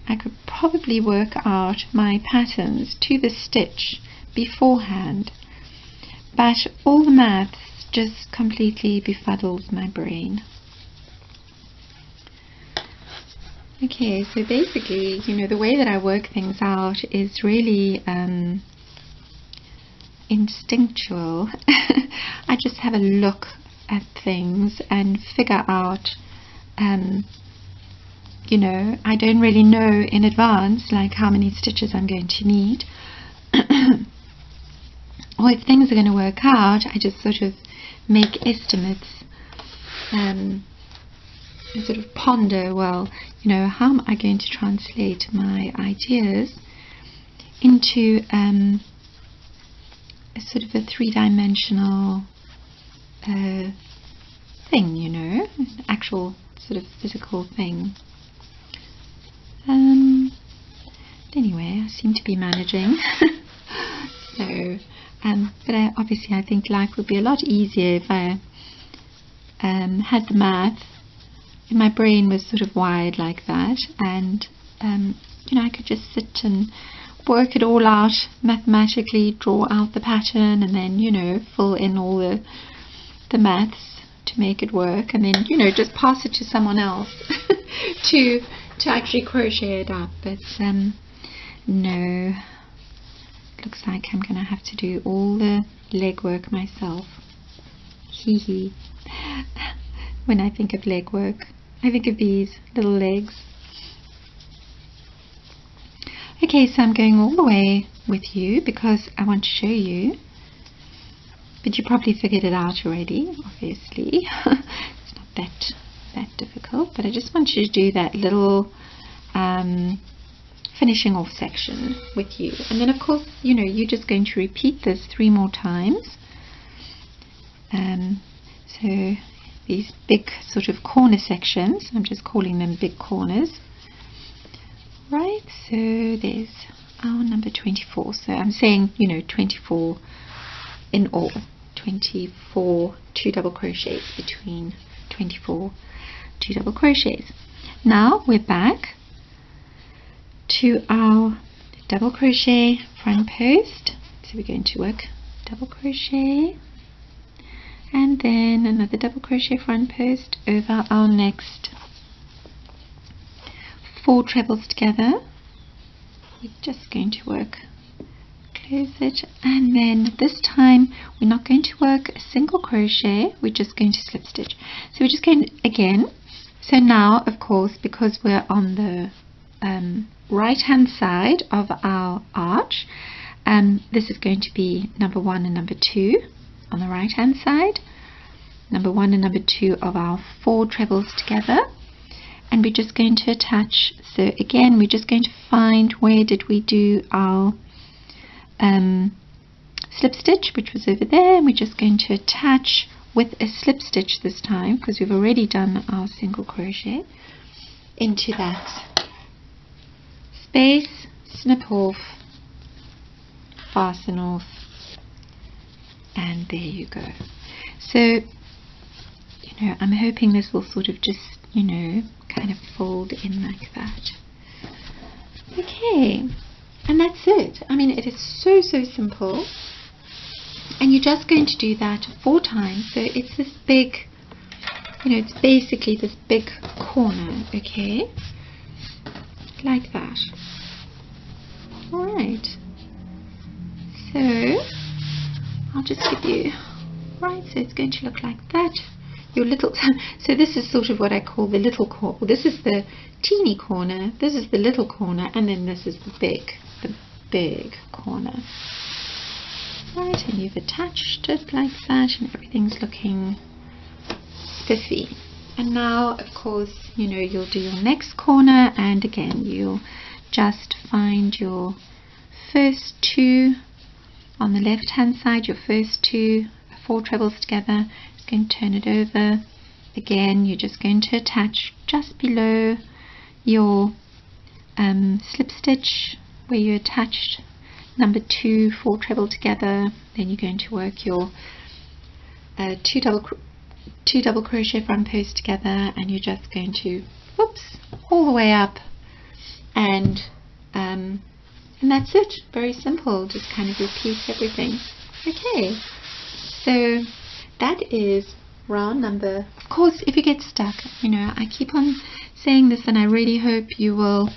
I could probably work out my patterns to the stitch beforehand, but all the maths just completely befuddles my brain. Okay, so basically, you know, the way that I work things out is really instinctual. I just have a look at things and figure out, you know, I don't really know in advance like how many stitches I'm going to need. Or if things are going to work out, I just sort of make estimates and sort of ponder, well, you know, how am I going to translate my ideas into a sort of a three-dimensional thing, you know, an actual sort of physical thing. Anyway, I seem to be managing. So, but obviously I think life would be a lot easier if I had the math. If my brain was sort of wired like that, and you know, I could just sit and work it all out mathematically, draw out the pattern, and then, you know, fill in all the maths to make it work, and then, you know, just pass it to someone else to actually crochet it up. But no, looks like I'm gonna have to do all the legwork myself. Hee hee. When I think of legwork, I think of these little legs. Okay, so I'm going all the way with you because I want to show you, but you probably figured it out already, obviously. It's not that difficult, but I just want you to do that little finishing off section with you. And then of course, you know, you're just going to repeat this 3 more times. So these big sort of corner sections, I'm just calling them big corners. Right, so there's our number 24. So I'm saying, you know, 24 in all. 24 2 double crochets between 24 2 double crochets. Now we're back to our double crochet front post. So we're going to work double crochet and then another double crochet front post over our next 4 trebles together. We're just going to work, close it, and then this time we're not going to work a single crochet, we're just going to slip stitch. So we're just going to, again, so now of course, because we're on the right hand side of our arch, this is going to be number 1 and number 2 on the right hand side, number 1 and number 2 of our 4 trebles together. And we're just going to attach. So again, we're just going to find where did we do our slip stitch, which was over there, and we're just going to attach with a slip stitch this time because we've already done our single crochet into that space, snip off, fasten off, and there you go. So, you know, I'm hoping this will sort of just, you know, kind of fold in like that. Okay, and that's it. I mean, it is so simple, and you're just going to do that 4 times. So it's this big, you know, it's basically this big corner, okay, like that. Alright, so I'll just give you, right, so it's going to look like that. Your little, so this is sort of what I call the little corner. This is the teeny corner, this is the little corner, and then this is the big corner. Right, and you've attached it like that, and everything's looking spiffy. And now, of course, you know, you'll do your next corner, and again, you'll just find your first 2 on the left hand side, your first 2 4 trebles together. Going to turn it over. Again, you're just going to attach just below your slip stitch where you attached number 2 4 treble together. Then you're going to work your 2 double crochet front post together, and you're just going to, whoops, all the way up, and that's it. Very simple. Just kind of repeat everything. Okay, so that is round number. Of course, if you get stuck, you know, I keep on saying this, and I really hope you will.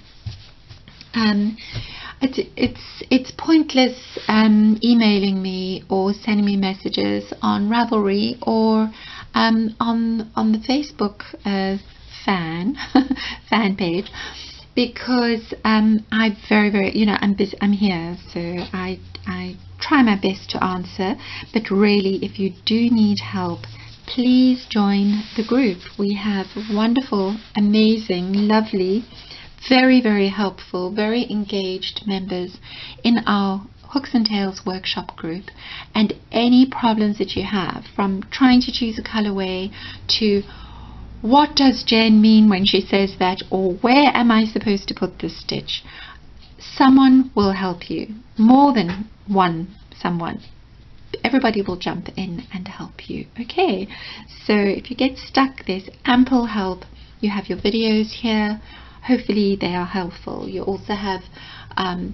It's pointless emailing me or sending me messages on Ravelry or on the Facebook fan page, because I very, you know, I'm busy, I'm here, so I try my best to answer. But really, if you do need help, please join the group. We have wonderful, amazing, lovely, very helpful, very engaged members in our Hooks and Tails workshop group. And any problems that you have, from trying to choose a colorway to what does Jen mean when she says that, or where am I supposed to put this stitch, someone will help you. More than someone. Everybody will jump in and help you. Okay, so if you get stuck, there's ample help. You have your videos here. Hopefully they are helpful. You also have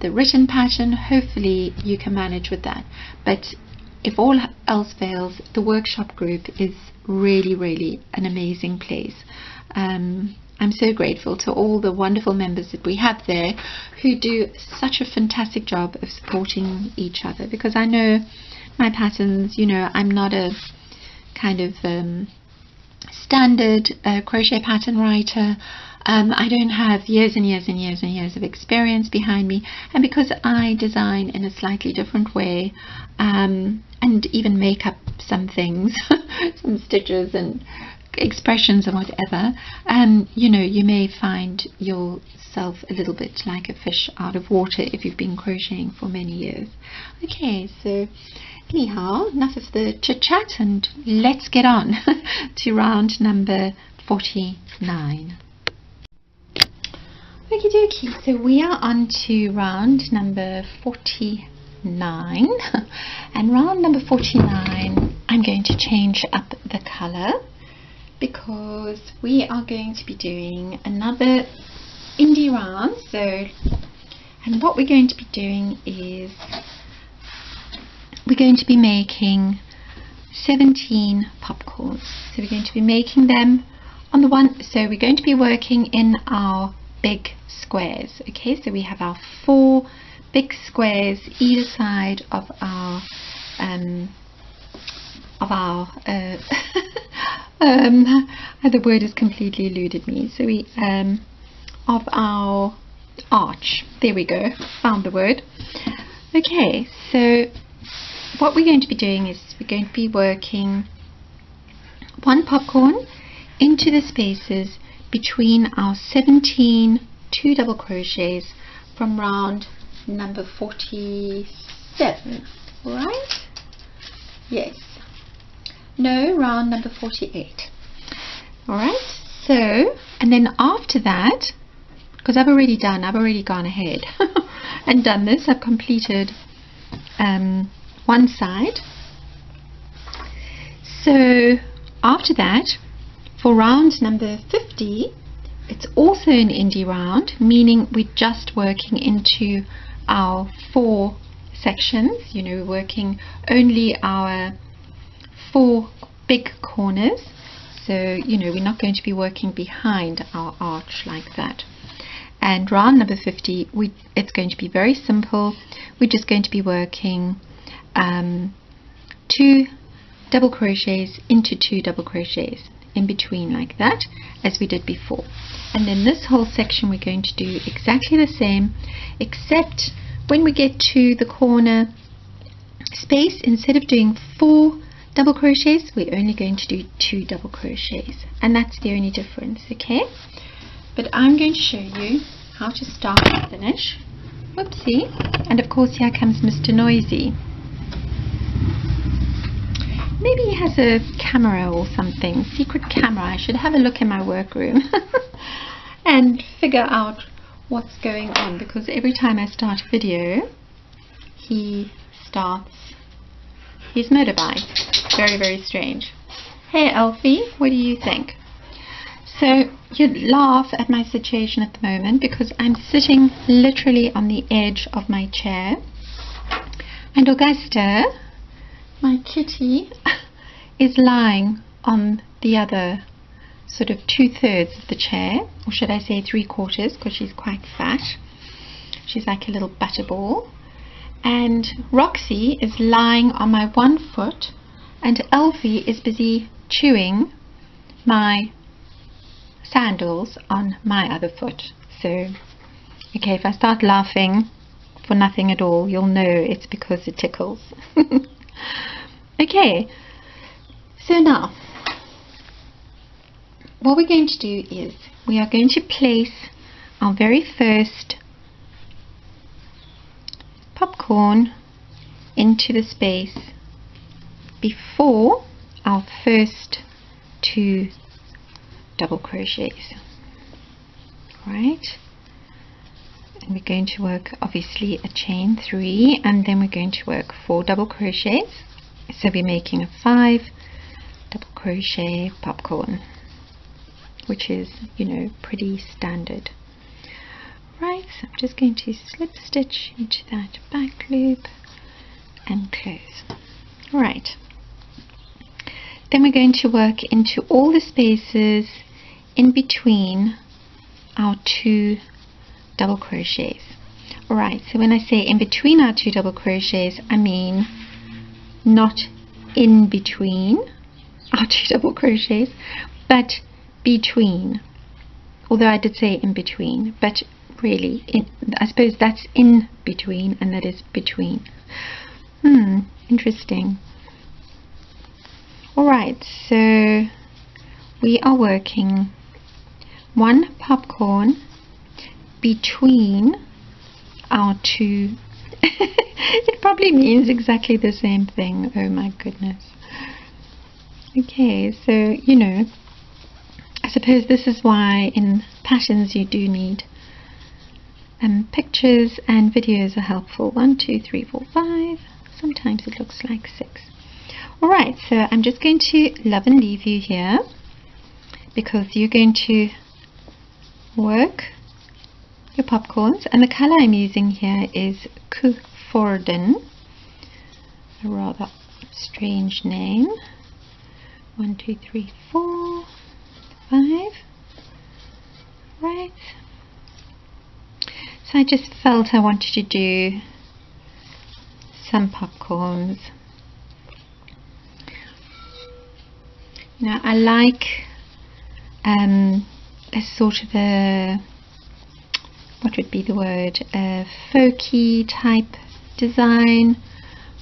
the written pattern. Hopefully you can manage with that. But if all else fails, the workshop group is really an amazing place. I'm so grateful to all the wonderful members that we have there who do such a fantastic job of supporting each other, because I know my patterns, you know, I'm not a kind of standard crochet pattern writer. I don't have years and years of experience behind me, and because I design in a slightly different way, and even make up some things, some stitches and expressions and whatever, you know, you may find yourself a little bit like a fish out of water if you've been crocheting for many years. Okay, so anyhow, enough of the chit chat, and let's get on to round number 49. Okie dokie, so we are on to round number 49, and round number 49 I'm going to change up the color, because we are going to be doing another indie round. So, and what we're going to be doing is we're going to be making 17 popcorns. So we're going to be making them on the one, so we're going to be working in our big squares. Okay, so we have our 4 big squares either side of our the word has completely eluded me. So we of our arch. There we go, found the word. Okay, so what we're going to be doing is we're going to be working 1 popcorn into the spaces between our 17 2 double crochets from round number 47. All right? Yes. No, round number 48. All right. So, and then after that, because I've already gone ahead and done this. I've completed one side. So after that, for round number 50, it's also an indie round, meaning we're just working into our 4 sections. You know, we're working only our 4 big corners. So, you know, we're not going to be working behind our arch like that. And round number 50, it's going to be very simple. We're just going to be working 2 double crochets into 2 double crochets in between like that, as we did before. And then this whole section we're going to do exactly the same, except when we get to the corner space, instead of doing 4 double crochets, we're only going to do 2 double crochets, and that's the only difference. Okay, but I'm going to show you how to start and finish. Whoopsie. And of course here comes Mr. Noisy. Maybe he has a camera or something, secret camera. I should have a look in my workroom and figure out what's going on, because every time I start a video he starts his motorbike. Very strange. Hey Alfie, what do you think? So you'd laugh at my situation at the moment, because I'm sitting literally on the edge of my chair, and Augusta, my kitty, is lying on the other sort of 2/3 of the chair, or should I say 3/4, because she's quite fat. She's like a little butterball. And Roxy is lying on my one foot, and Elfie is busy chewing my sandals on my other foot. So, okay, if I start laughing for nothing at all, you'll know it's because it tickles. Okay, so now what we're going to do is we are going to place our very first popcorn into the space before our first 2 double crochets. Right, and we're going to work obviously a chain 3, and then we're going to work 4 double crochets, so we're making a 5 double crochet popcorn, which is, you know, pretty standard. Right, so I'm just going to slip stitch into that back loop and close. Right, then we're going to work into all the spaces in between our 2 double crochets. Alright, so when I say in between our 2 double crochets, I mean not in between our 2 double crochets, but between. Although I did say in between, but really, I suppose that's in between and that is between. Interesting. Alright, so we are working 1 popcorn between our 2. It probably means exactly the same thing. Oh my goodness. Okay, so, you know, I suppose this is why in patterns you do need pictures, and videos are helpful. 1, 2, 3, 4, 5. Sometimes it looks like 6. Alright, so I'm just going to love and leave you here, because you're going to work your popcorns, and the color I'm using here is Koeforden, a rather strange name. 1, 2, 3, 4, 5. Right, so I just felt I wanted to do some popcorns. Now I like a sort of a, what would be the word, a folky type design,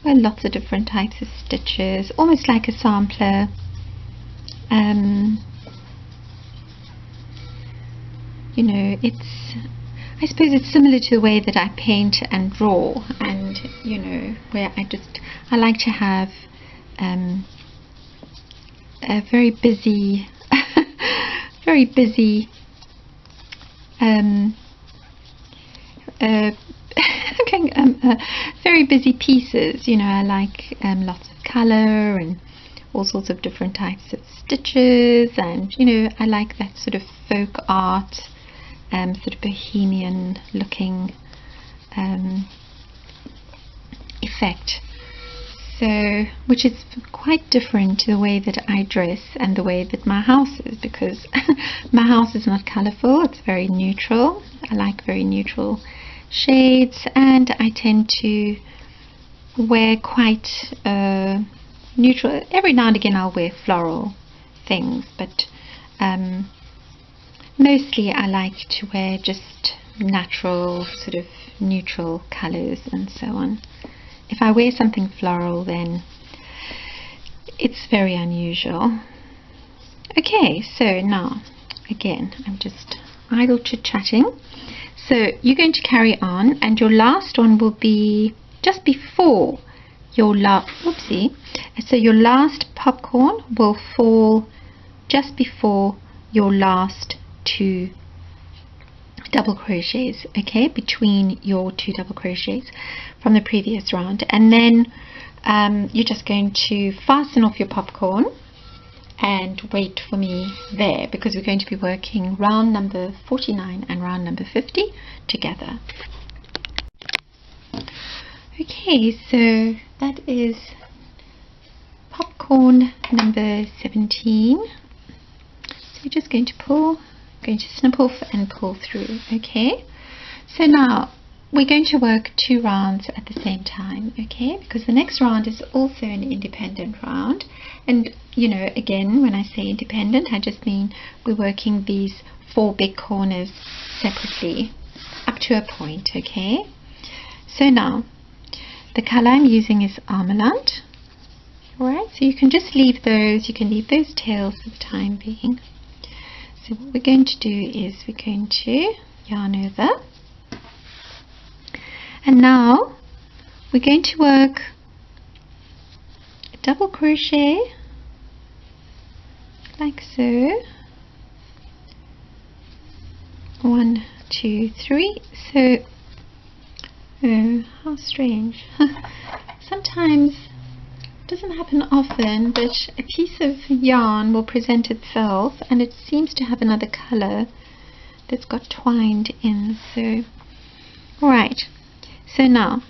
where lots of different types of stitches, almost like a sampler. You know, I suppose it's similar to the way that I paint and draw, and you know, where I like to have a very busy very busy pieces. You know, I like lots of color and all sorts of different types of stitches, and you know, I like that sort of folk art, sort of bohemian looking effect. So, which is quite different to the way that I dress and the way that my house is, because my house is not colourful, it's very neutral. I like very neutral shades, and I tend to wear quite neutral. Every now and again I'll wear floral things, but mostly I like to wear just natural, sort of neutral colours and so on. If I wear something floral, then it's very unusual. Okay, so now again I'm just idle chit-chatting. So you're going to carry on, and your last one will be just before your last, whoopsie, so your last popcorn will fall just before your last 2 double crochets, okay, between your 2 double crochets from the previous round. And then you're just going to fasten off your popcorn and wait for me there, because we're going to be working round number 49 and round number 50 together. Okay, so that is popcorn number 17. So you're just going to pull, going to snip off and pull through. Okay, so now we're going to work 2 rounds at the same time, okay, because the next round is also an independent round. And you know, again, when I say independent, I just mean we're working these 4 big corners separately up to a point. Okay, so now the color I'm using is Armalite. Alright, so you can just leave those, you can leave those tails for the time being. So what we're going to do is we're going to yarn over. And now we're going to work a double crochet like so. 1, 2, 3. So, oh, how strange. Sometimes, it doesn't happen often, but a piece of yarn will present itself and it seems to have another color that's got twined in. So, alright. So now,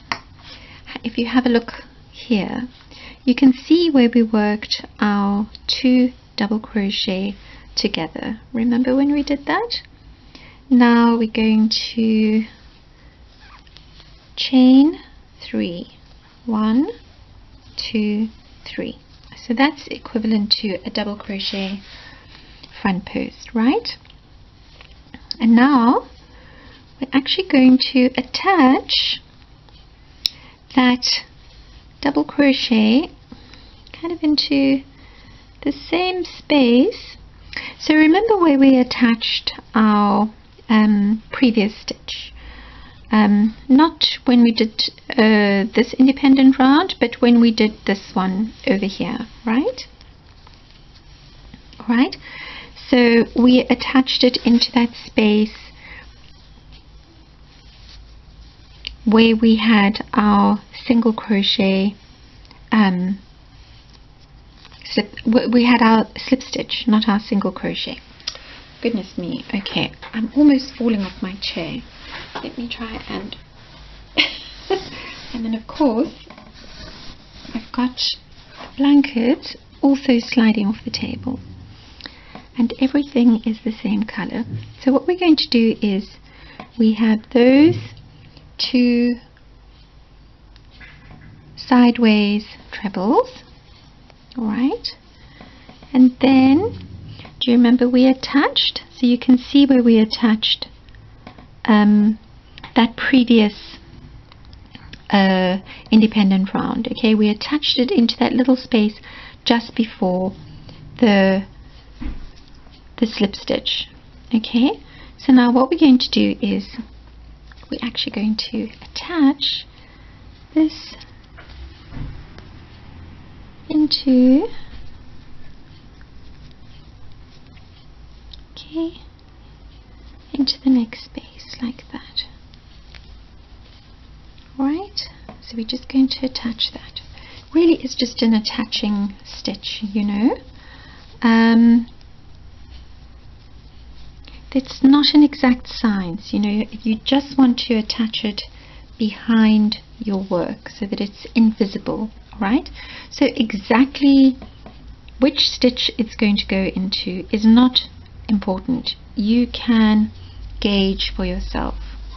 if you have a look here, you can see where we worked our 2 double crochet together. Remember when we did that? Now we're going to chain 3. 1, 2, 3. So that's equivalent to a double crochet front post, right? And now we're actually going to attach that double crochet kind of into the same space. So remember where we attached our previous stitch, not when we did this independent round, but when we did this one over here, right? Alright, so we attached it into that space where we had our single crochet we had our slip stitch, not our single crochet. Goodness me. Okay, I'm almost falling off my chair. Let me try and and then of course I've got a blanket also sliding off the table and everything is the same color. So what we're going to do is we have those 2 sideways trebles, alright, and then do you remember we attached, so you can see where we attached that previous independent round. Okay, we attached it into that little space just before the slip stitch. Okay, so now what we're going to do is we're actually going to attach this into into the next space like that. Alright, so we're just going to attach that. Really it's just an attaching stitch, you know. It's not an exact science, you know, you just want to attach it behind your work so that it's invisible. Alright, so exactly which stitch it's going to go into is not important. You can gauge for yourself,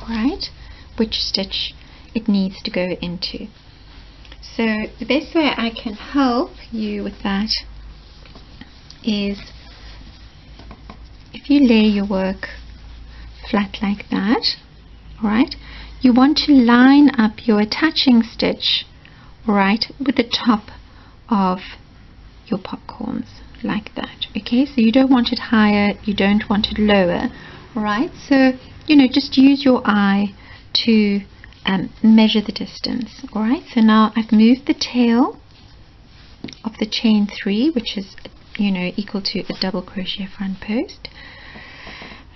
right, which stitch it needs to go into. So the best way I can help you with that is if you lay your work flat like that, alright, you want to line up your attaching stitch right with the top of your popcorns like that. Okay, so you don't want it higher, you don't want it lower. Alright, so you know, just use your eye to measure the distance. Alright, so now I've moved the tail of the chain 3, which is, you know, equal to a double crochet front post,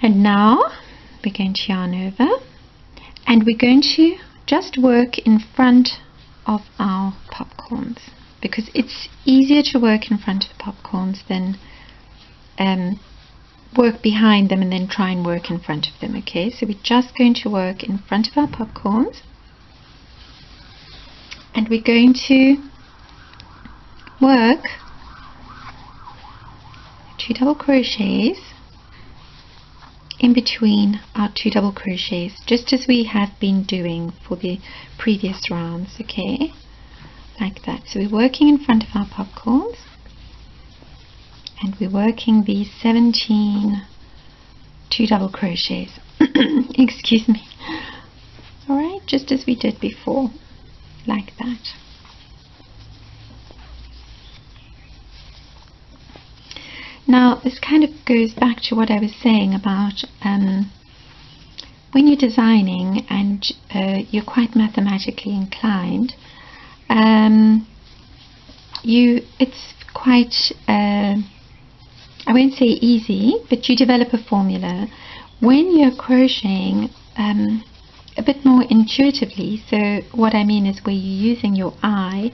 and now we're going to yarn over and we're going to just work in front of our popcorns, because it's easier to work in front of the popcorns than work behind them and then try and work in front of them. Okay, so we're just going to work in front of our popcorns and we're going to work 2 double crochets in between our 2 double crochets, just as we have been doing for the previous rounds. Okay, like that. So we're working in front of our popcorns, and we're working these 17 2 double crochets. Excuse me. Alright, just as we did before, like that. Now this kind of goes back to what I was saying about when you're designing and you're quite mathematically inclined, it's quite I won't say easy, but you develop a formula when you're crocheting a bit more intuitively. So what I mean is where you're using your eye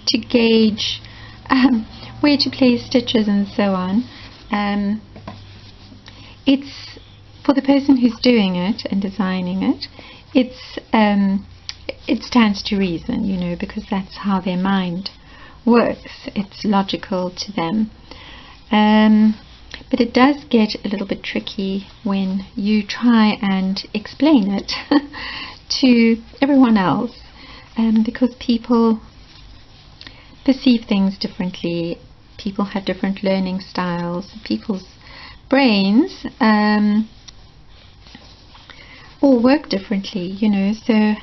to gauge where to place stitches and so on. It's for the person who's doing it and designing it, it stands to reason, you know, because that's how their mind works. It's logical to them. But it does get a little bit tricky when you try and explain it to everyone else, because people perceive things differently. People have different learning styles. People's brains all work differently, you know. So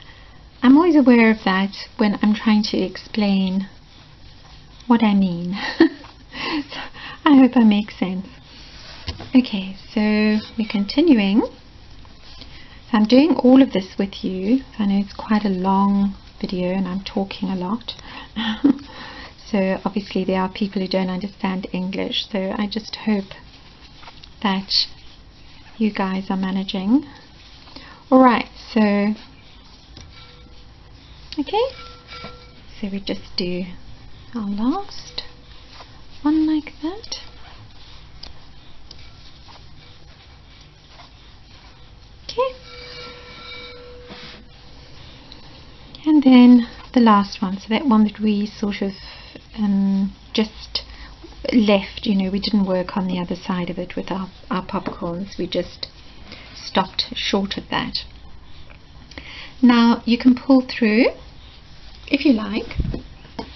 I'm always aware of that when I'm trying to explain what I mean. So I hope I make sense. Okay, so we're continuing. So I'm doing all of this with you. I know it's quite a long video and I'm talking a lot. So obviously there are people who don't understand English, so I just hope that you guys are managing. Alright, so okay, so we just do our last one like that. Okay, and then the last one, so that one that we sort of just left, you know, we didn't work on the other side of it with our popcorns, we just stopped short of that. Now you can pull through if you like,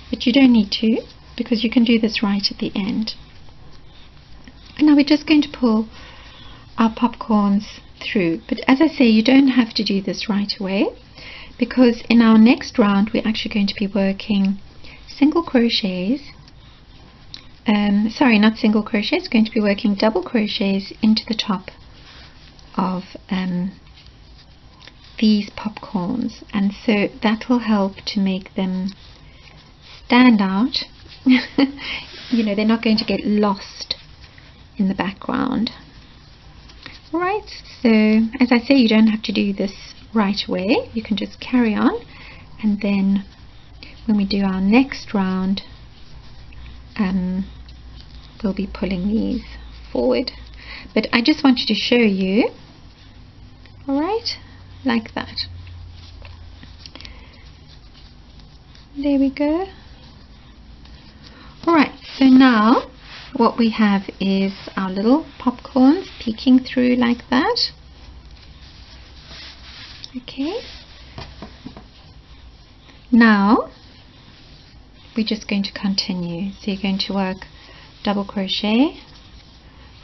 but you don't need to, because you can do this right at the end. And now we're just going to pull our popcorns through, but as I say, you don't have to do this right away, because in our next round we're actually going to be working single crochets, sorry, not single crochets, going to be working double crochets into the top of these popcorns, and so that will help to make them stand out. You know, they're not going to get lost in the background. Alright, so as I say, you don't have to do this right away, you can just carry on, and then when we do our next round we'll be pulling these forward. But I just wanted to show you, alright, like that. There we go. Alright, so now what we have is our little popcorns peeking through like that. Okay, now we're just going to continue. So you're going to work double crochet,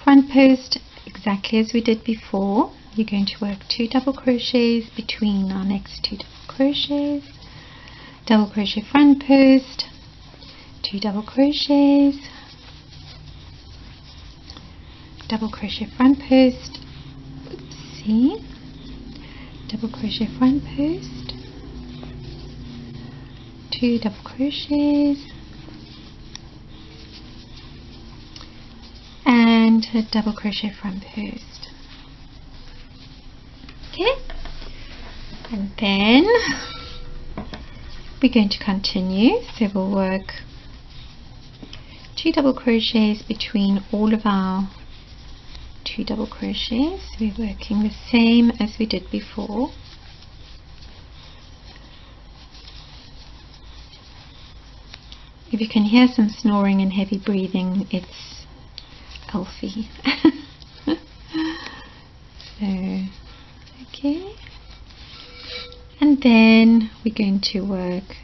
front post exactly as we did before. You're going to work 2 double crochets between our next 2 double crochets, double crochet front post, 2 double crochets, double crochet front post, oopsie, double crochet front post, 2 double crochets, and a double crochet front post. Okay, and then we're going to continue, so we'll work 2 double crochets between all of our 2 double crochets. We're working the same as we did before. If you can hear some snoring and heavy breathing, it's healthy. So, okay, and then we're going to work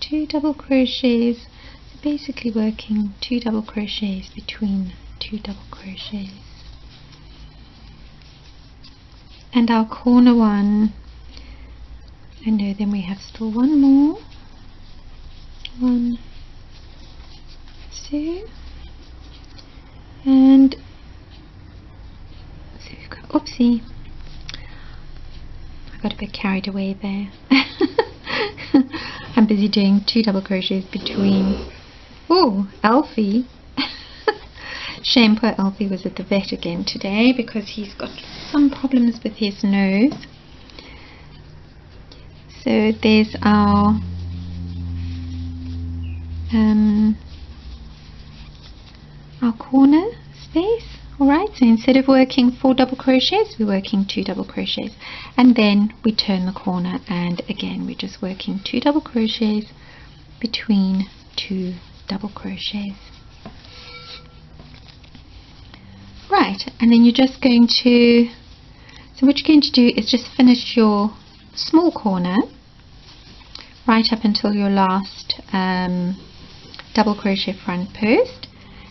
2 double crochets, so basically working 2 double crochets between 2 double crochets, and our corner one, and no, then we have still one more, 1, 2, and so we've got, oopsie, I got a bit carried away there. I'm busy doing 2 double crochets between, oh, Alfie. Shame poor Alfie was at the vet again today because he's got some problems with his nose. So there's our corner space. Alright, so instead of working 4 double crochets, we're working 2 double crochets, and then we turn the corner, and again we're just working 2 double crochets between 2 double crochets. Right, and then you're just going to, so what you're going to do is just finish your small corner right up until your last double crochet front post,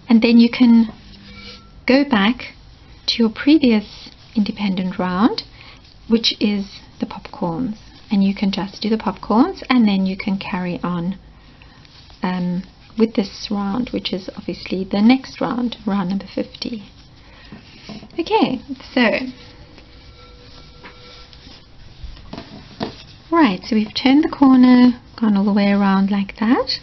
and then you can go back to your previous independent round, which is the popcorns, and you can just do the popcorns, and then you can carry on with this round, which is obviously the next round, round number 50. Okay, so right, so we've turned the corner, gone all the way around like that.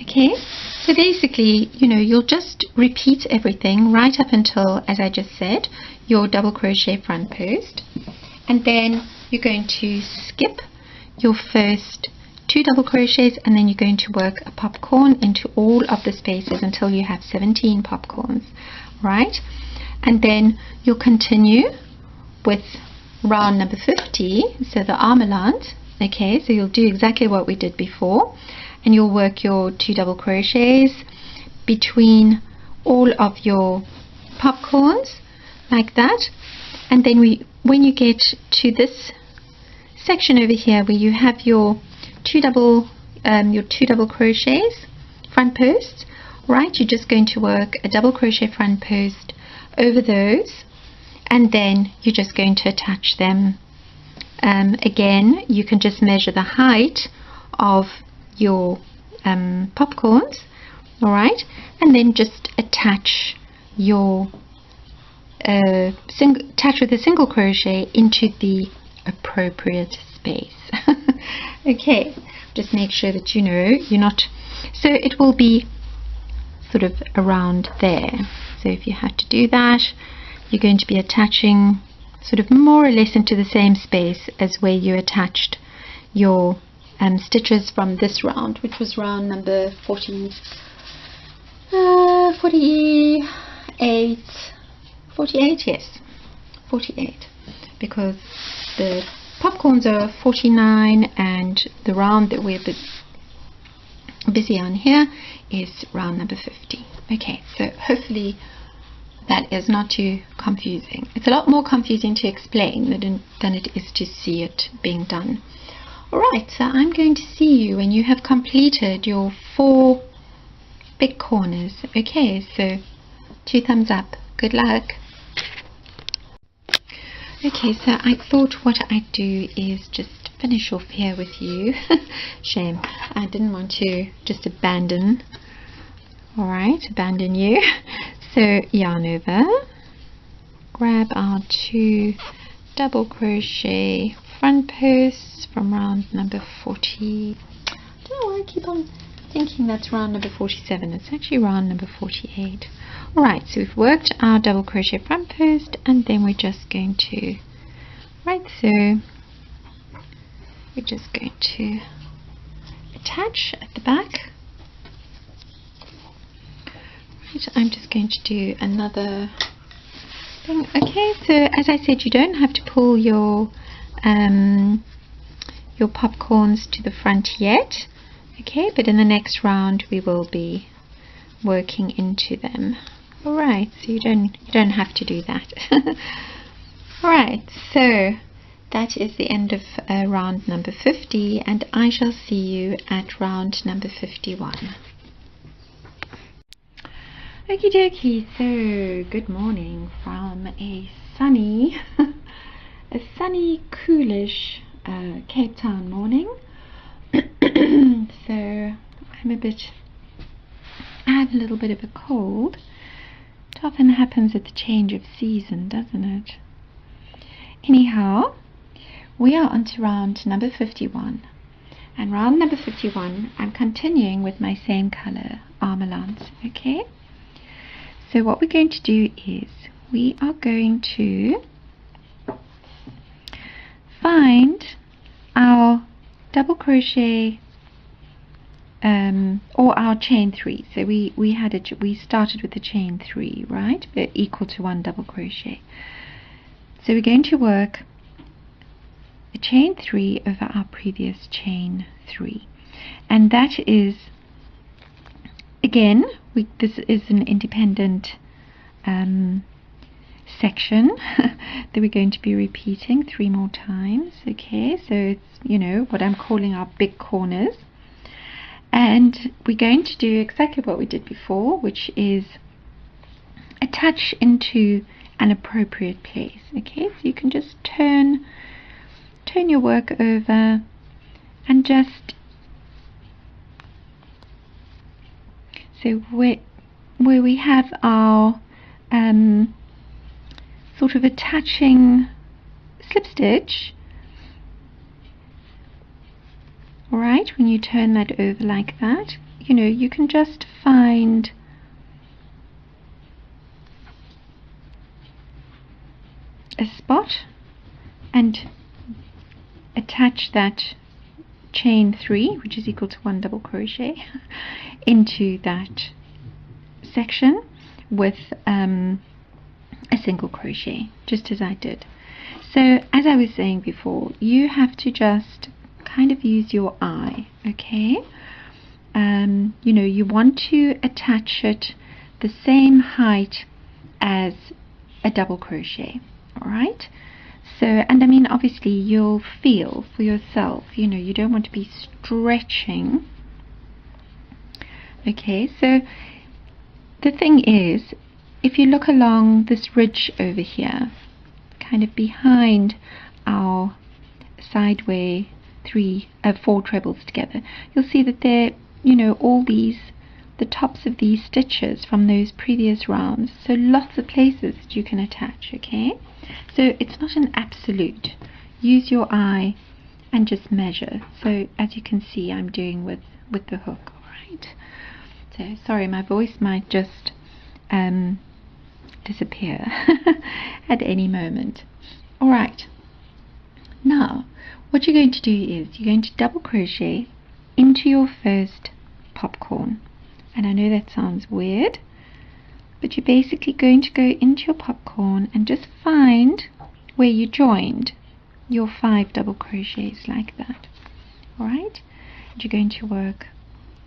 Okay, so basically, you know, you'll just repeat everything right up until, as I just said, your double crochet front post, and then you're going to skip your first 2 double crochets, and then you're going to work a popcorn into all of the spaces until you have 17 popcorns, right? And then you'll continue with round number 50, so the armoulant. Okay, so you'll do exactly what we did before, and you'll work your 2 double crochets between all of your popcorns like that, and then when you get to this section over here where you have your 2 double crochets front posts, right, you're just going to work a double crochet front post over those, and then you're just going to attach them. Again, you can just measure the height of your popcorns, alright, and then just attach your attach with a single crochet into the appropriate space. Okay, just make sure that you know you're not, so it will be sort of around there. So if you have to do that, you're going to be attaching sort of more or less into the same space as where you attached your stitches from this round, which was round number 48, yes, 48, because the popcorns are 49 and the round that we're busy on here is round number 50. Okay, so hopefully that is not too confusing. It's a lot more confusing to explain than it is to see it being done. Alright, so I'm going to see you when you have completed your 4 big corners. Okay, so 2 thumbs up. Good luck. Okay, so I thought what I'd do is just finish off here with you. Shame, I didn't want to just abandon. Alright, abandon you. So yarn over, grab our 2 double crochet front posts from round number 40. I don't know why I keep on thinking that's round number 47. It's actually round number 48. Alright, so we've worked our double crochet front post, and then we're just going to, right, so we're just going to attach at the back. Right, I'm just going to do another thing. Okay, so as I said, you don't have to pull your popcorns to the front yet. Okay, but in the next round we will be working into them. Alright, so you don't have to do that. Alright, so that is the end of round number 50, and I shall see you at round number 51. Okie dokie, so good morning from a sunny, coolish Cape Town morning. So I have a little bit of a cold. It often happens at the change of season, doesn't it? Anyhow, we are on to round number 51. And round number 51, I'm continuing with my same color, Armelance, okay? So what we're going to do is, we are going to find our double crochet or our chain 3. So we started with the chain 3, right? Equal to 1 double crochet. So we're going to work a chain 3 over our previous chain 3, and that is, again, this is an independent section that we're going to be repeating 3 more times. Okay, so it's, you know, what I'm calling our big corners. And we're going to do exactly what we did before, which is attach into an appropriate place. Okay, so you can just turn your work over and just, so where we have our sort of attaching slip stitch. Alright, when you turn that over like that, you know, you can just find a spot and attach that chain 3, which is equal to 1 double crochet, into that section with a single crochet, just as I did. So as I was saying before, you have to just kind of use your eye, okay? You know, you want to attach it the same height as a double crochet, alright? So, and I mean, obviously you'll feel for yourself, you know, you don't want to be stretching. Okay, so the thing is, if you look along this ridge over here, kind of behind our sideway 4 trebles together, you'll see that there, you know, all these, the tops of these stitches from those previous rounds, so lots of places that you can attach, okay? So it's not an absolute. Use your eye and just measure. So as you can see, I'm doing with the hook, alright? So sorry, my voice might just disappear at any moment. Alright, now what you're going to do is you're going to double crochet into your first popcorn. And I know that sounds weird, but you're basically going to go into your popcorn and just find where you joined your 5 double crochets like that. Alright? And you're going to work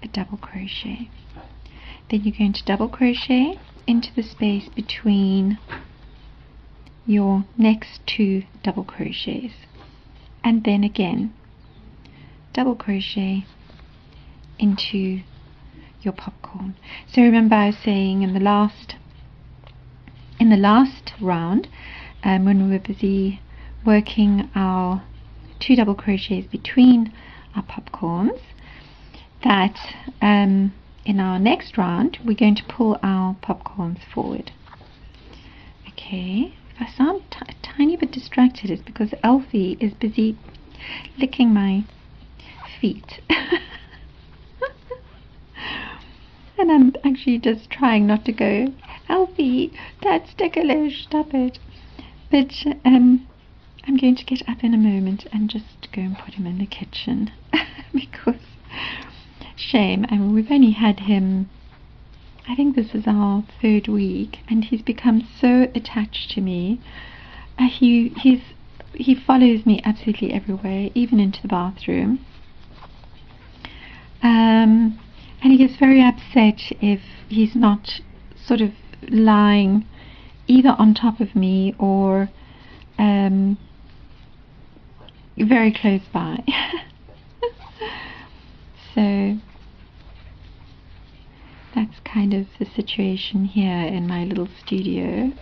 a double crochet. Then you're going to double crochet into the space between your next 2 double crochets. And then again, double crochet into your popcorn. So remember, I was saying in the last round, when we were busy working our 2 double crochets between our popcorns, that in our next round we're going to pull our popcorns forward. Okay, if I sound a tiny bit distracted, it's because Alfie is busy licking my feet. And I'm actually just trying not to go, Alfie, that's ticklish, stop it. But I'm going to get up in a moment and just go and put him in the kitchen. Because, shame, I mean, we've only had him, I think this is our 3rd week, and he's become so attached to me. He follows me absolutely everywhere, even into the bathroom. And he gets very upset if he's not sort of lying either on top of me or very close by. So that's kind of the situation here in my little studio.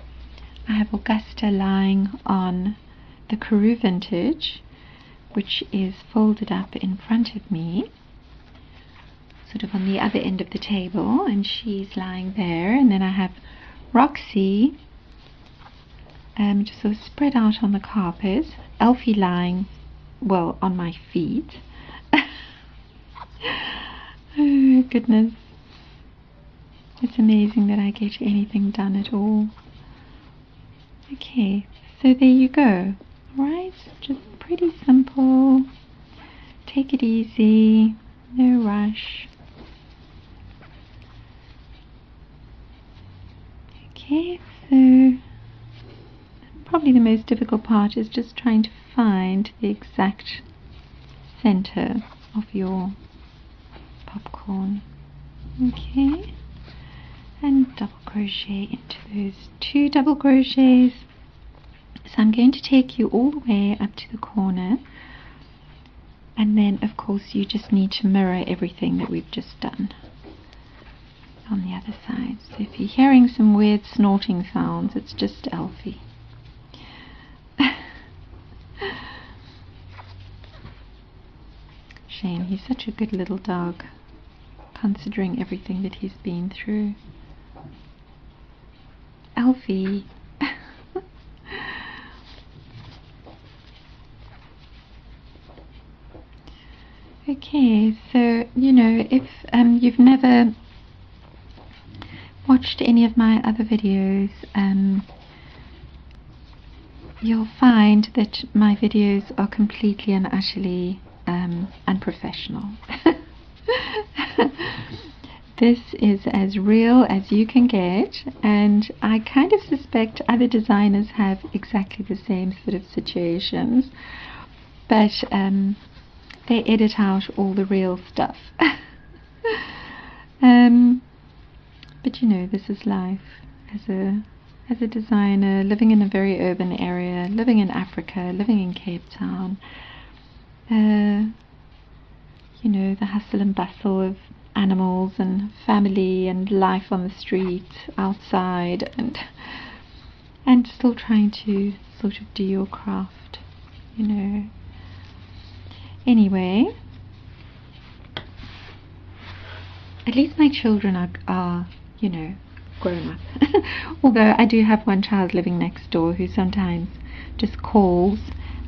I have Augusta lying on the Karoo Vintage, which is folded up in front of me, sort of on the other end of the table, and she's lying there. And then I have Roxy just sort of spread out on the carpet, Elfie lying, well, on my feet. Oh goodness, it's amazing that I get anything done at all. Okay, so there you go. Alright, just pretty simple. Take it easy, no rush. Okay, so probably the most difficult part is just trying to find the exact center of your popcorn. Okay, and double crochet into those 2 double crochets. So I'm going to take you all the way up to the corner, and then of course you just need to mirror everything that we've just done on the other side. So if you're hearing some weird snorting sounds, it's just Elfie. Shame, he's such a good little dog, considering everything that he's been through. Elfie. Okay, so you know, if you've never watched any of my other videos, you'll find that my videos are completely and utterly unprofessional. This is as real as you can get, and I kind of suspect other designers have exactly the same sort of situations, but they edit out all the real stuff. But you know, this is life as a designer, living in a very urban area, living in Africa, living in Cape Town. You know, the hustle and bustle of animals and family and life on the street, outside, and still trying to sort of do your craft, you know. Anyway, at least my children are you know, grown up. Although I do have one child living next door who sometimes just calls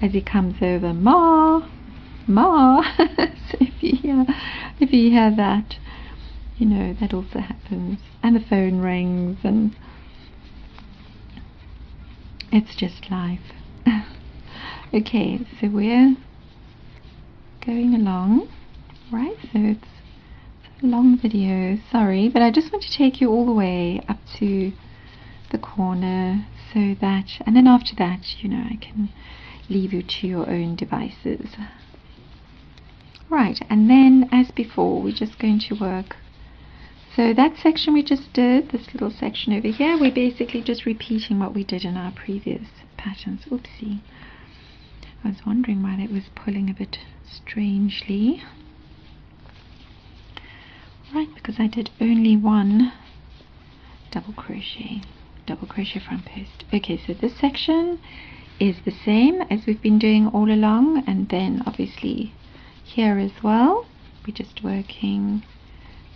as he comes over, "Ma, Ma." So if you hear that, you know, that also happens. And the phone rings, and it's just life. Okay, so we're going along, right? So it's a long video, sorry, but I just want to take you all the way up to the corner, so that, and then after that, you know, I can leave you to your own devices. Right, and then as before, we're just going to work. So that section we just did, this little section over here, we're basically just repeating what we did in our previous patterns. Oopsie. I was wondering why that was pulling a bit strangely. Right, because I did only one double crochet front post. Okay, so this section is the same as we've been doing all along, and then obviously here as well, we're just working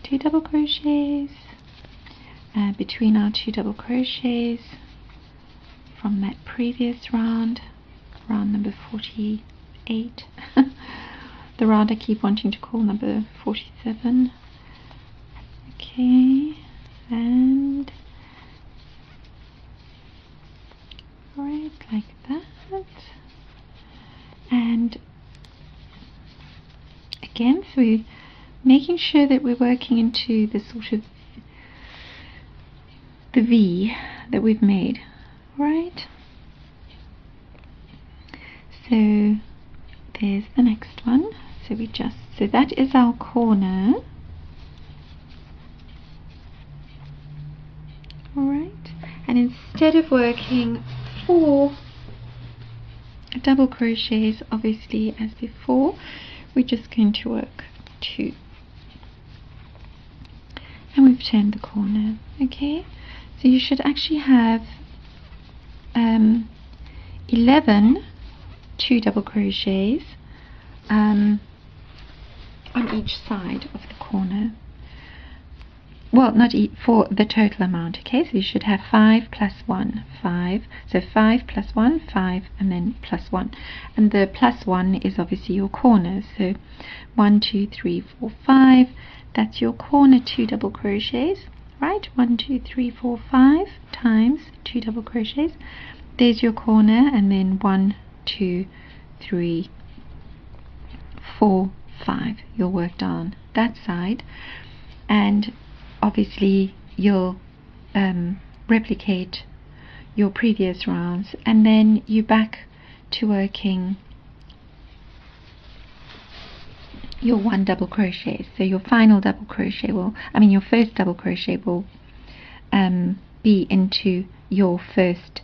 2 double crochets between our 2 double crochets from that previous round number 48. The round I keep wanting to call number 47. Okay, and right like that, and again, so we're making sure that we're working into the sort of the V that we've made, right? So there's the next one. So so that is our corner. Alright, instead of working 4 double crochets obviously as before, we're just going to work 2, and we've turned the corner. Okay, so you should actually have 11 2 double crochets on each side of the corner. Well, not for the total amount. Okay, so you should have 5 plus 1, 5. So 5 plus 1, 5, and then plus 1. And the plus 1 is obviously your corner. So 1, 2, 3, 4, 5. That's your corner 2 double crochets, right? 1, 2, 3, 4, 5 times 2 double crochets. There's your corner, and then 1, 2, 3, 4, 5. You'll work down that side, and obviously you'll replicate your previous rounds, and then you're back to working your 1 double crochet. So your final double crochet will, your first double crochet will be into your first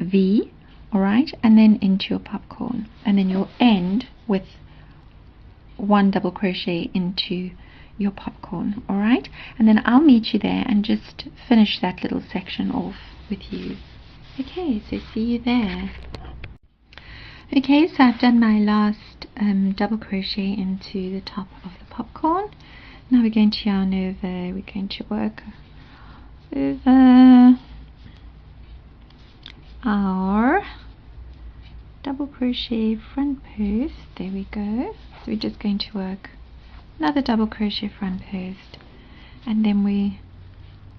V, alright, and then into your popcorn, and then you'll end with 1 double crochet into your popcorn, alright, and then I'll meet you there and just finish that little section off with you. Okay, so see you there. Okay, so I've done my last double crochet into the top of the popcorn. Now we're going to yarn over, we're going to work over our double crochet front post. There we go. So we're just going to work another double crochet front post, and then we're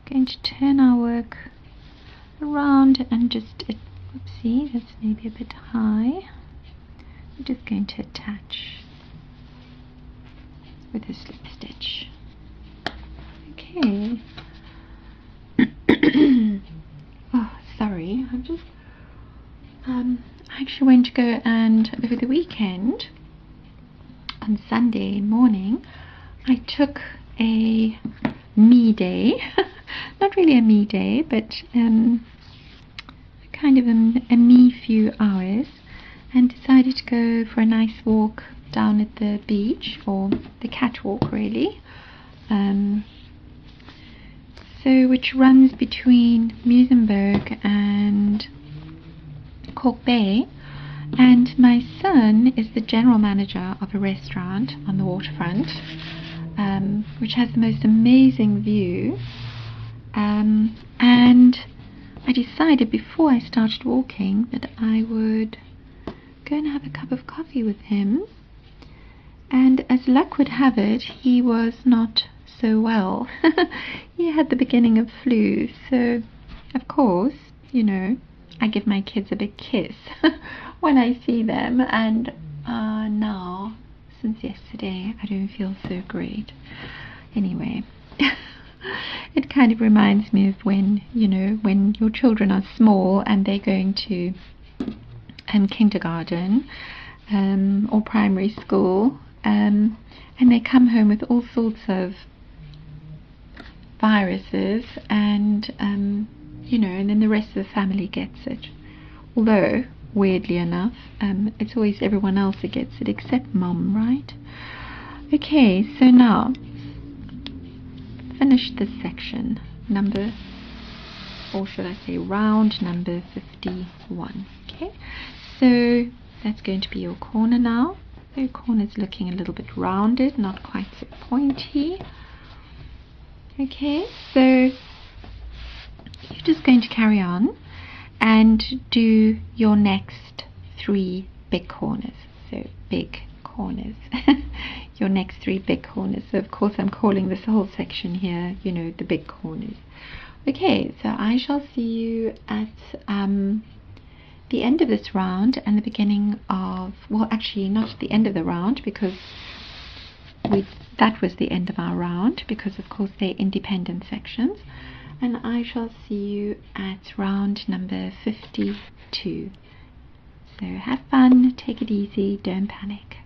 going to turn our work around and just, whoopsie, that's maybe a bit high. We're just going to attach with a slip stitch. Okay. Oh, sorry, I'm just I actually went to go, and over the weekend on Sunday morning I took a me day. Not really a me day, but kind of a me few hours, and decided to go for a nice walk down at the beach, or the catwalk really, which runs between Muizenberg and Cork Bay. And my son is the general manager of a restaurant on the waterfront, which has the most amazing view, and I decided before I started walking that I would go and have a cup of coffee with him, and as luck would have it, he was not so well. He had the beginning of flu, so of course, you know, I give my kids a big kiss when I see them, and now, since yesterday, I don't feel so great. Anyway, it kind of reminds me of when, you know, when your children are small and they're going to kindergarten or primary school, and they come home with all sorts of viruses, and you know, and then the rest of the family gets it. Although, weirdly enough, it's always everyone else that gets it except Mum, right? Okay, so now finish this section, number, or should I say round number 51. Okay, so that's going to be your corner now. The corner's looking a little bit rounded, not quite so pointy. Okay, so you're just going to carry on and do your next 3 big corners. So big corners. Your next 3 big corners. So of course I'm calling this whole section here, you know, the big corners. Okay, so I shall see you at the end of this round and the beginning of, well, actually not at the end of the round, because that was the end of our round, because of course they're independent sections, and I shall see you at round number 52. So have fun, take it easy, don't panic.